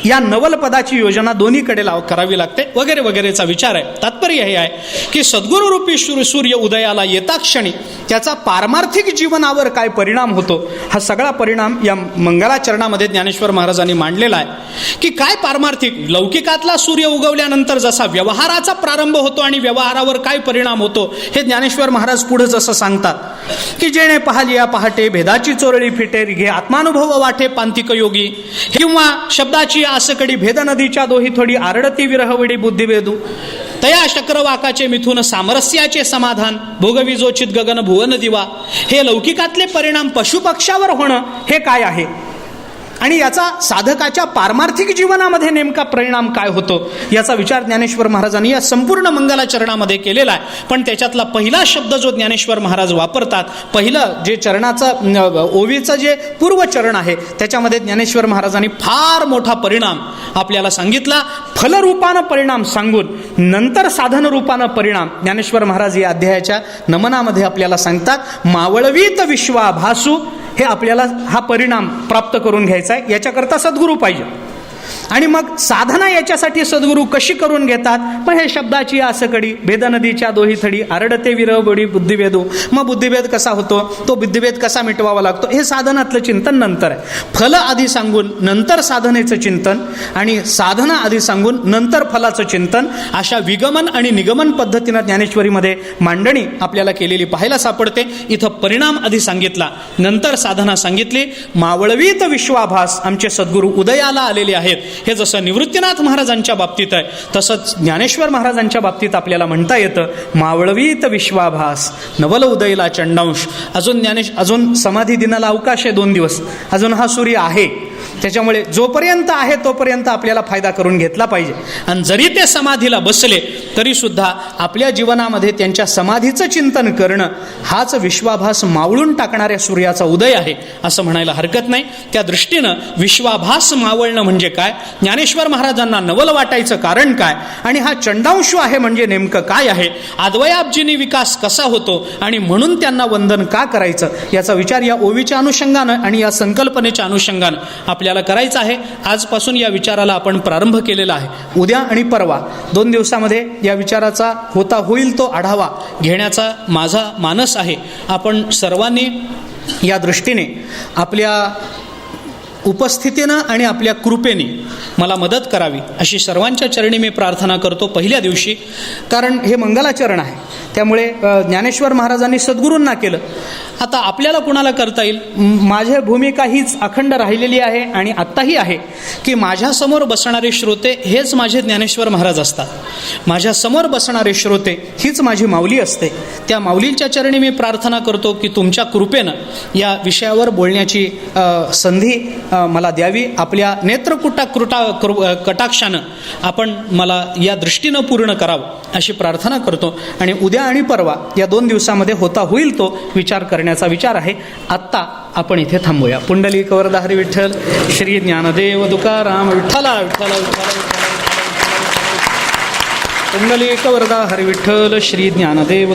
या नवल पदाची योजना दोन्हीकडे करावी लागते वगैरे वगैरेचा विचार आहे. तात्पर्य हे आहे की सद्गुरू रूपी सूर्य उदयाला येता क्षणी त्याचा पारमार्थिक जीवनावर काय परिणाम होतो, हा सगळा परिणाम या मंगलाचरणामध्ये ज्ञानेश्वर महाराजांनी मांडलेला आहे. की काय पारमार्थिक, लौकिकातला सूर्य उगवल्यानंतर जसा व्यवहाराचा प्रारंभ होतो आणि व्यवहारावर काय परिणाम होतो हे ज्ञानेश्वर महाराज पुढे जसं सांगतात की जेणे पाहलिया पहाटे भेदाची चोरळी फिटे, घे आत्मानुभव वाटे पांतिक योगी, किंवा शब्दाची आसकडी भेद नदीच्या दोही थोडी आरडती विरहवडी बुद्धिवेदू, तया चक्रवाकाचे मिथून सामरस्याचे समाधान, भोगविजोचित गगन भुवन दिवा. हे लौकिकातले परिणाम पशुपक्षावर होणं हे काय आहे आणि याचा साधकाच्या पारमार्थिक जीवनामध्ये नेमका परिणाम काय होतो याचा विचार ज्ञानेश्वर महाराजांनी या संपूर्ण मंगलाचरणामध्ये केलेला आहे. पण त्याच्यातला पहिला शब्द जो ज्ञानेश्वर महाराज वापरतात, पहिलं जे चरणाचं ओवीचं जे पूर्वचरण आहे त्याच्यामध्ये ज्ञानेश्वर महाराजांनी फार मोठा परिणाम आपल्याला सांगितला. फलरूपानं परिणाम सांगून नंतर साधन रूपानं परिणाम ज्ञानेश्वर महाराज या अध्यायाच्या नमनामध्ये आपल्याला सांगतात. मावळवीत विश्वाभासू, हे आपल्याला हा परिणाम प्राप्त करून घ्यायचा आहे. याच्याकरता सद्गुरू पाहिजे. आणि मग साधना याच्यासाठी सद्गुरू कशी करून घेतात, मग हे शब्दाची आसकडी भेद नदीच्या दोही थडी आरडते विरहबडी बुद्धिभेदू. मग बुद्धिभेद कसा होतो, तो बुद्धिभेद कसा मिटवावा लागतो, हे साधनातलं चिंतन नंतर आहे. फल आधी सांगून नंतर साधनेचं चिंतन आणि साधना आधी सांगून नंतर फलाचं चिंतन, अशा विगमन आणि निगमन पद्धतीनं ज्ञानेश्वरीमध्ये मांडणी आपल्याला केलेली पाहायला सापडते. इथं परिणाम आधी सांगितला, नंतर साधना सांगितली. मावळवीत विश्वाभास आमचे सद्गुरू उदयाला आलेले आहेत. हे जसं निवृत्तीनाथ महाराजांच्या बाबतीत आहे तसंच ज्ञानेश्वर महाराजांच्या बाबतीत आपल्याला म्हणता येतं मावळवीत विश्वाभास नवल उदयला चंडांश. अजून समाधी दिनाला अवकाश आहे 2 दिवस, अजून हा सूर्य आहे. त्याच्यामुळे जोपर्यंत आहे तोपर्यंत आपल्याला फायदा करून घेतला पाहिजे. आणि जरी ते समाधीला बसले तरी सुद्धा आपल्या जीवनामध्ये त्यांच्या समाधीचं चिंतन करणं हाच विश्वाभास मावळून टाकणाऱ्या सूर्याचा उदय आहे असं म्हणायला हरकत नाही. त्या दृष्टीनं विश्वाभास मावळणं म्हणजे काय, ज्ञानेश्वर महाराजांना नवल वाटायचं कारण काय, आणि हा चंडांश आहे म्हणजे नेमकं काय आहे, अद्वयाब्जीनी विकास कसा होतो आणि म्हणून त्यांना वंदन का करायचं, याचा विचार या ओवीच्या अनुषंगानं आणि या संकल्पनेच्या अनुषंगानं आपल्याला करायचं आहे. आजपासून या विचाराला आपण प्रारंभ केलेला आहे. उद्या आणि परवा 2 दिवसामध्ये या विचाराचा होता होईल तो आढावा घेण्याचा माझा मानस आहे. आपण सर्वांनी या दृष्टीने आपल्या उपस्थितीनं आणि आपल्या कृपेने मला मदत करावी अशी सर्वांच्या चरणी मी प्रार्थना करतो पहिल्या दिवशी. कारण हे मंगलाचरण आहे, त्यामुळे ज्ञानेश्वर महाराजांनी सद्गुरूंना केलं. आता आपल्याला कुणाला करता येईल, माझी भूमिका हीच अखंड राहिलेली आहे आणि आत्ताही आहे की माझ्यासमोर बसणारे श्रोते हेच माझे ज्ञानेश्वर महाराज असतात. माझ्यासमोर बसणारे श्रोते हीच माझी माऊली असते. त्या माऊलींच्या चरणी मी प्रार्थना करतो की तुमच्या कृपेनं या विषयावर बोलण्याची संधी मला द्यावी. आपल्या कटाक्षानं आपण मला या दृष्टीनं पूर्ण करावं अशी प्रार्थना करतो. आणि उद्या आणि परवा या 2 दिवसामध्ये होता होईल तो विचार करण्याचा करण्याचा विचार आहे. आत्ता आपण इथे थांबूया. पुंडलिक वरदा हरी विठ्ठल. श्री ज्ञानदेव तुकाराम विठ्ठला विठ्ठला विठ्ठला. पुंडलिक वरदा हरी विठ्ठल. श्री ज्ञानदेव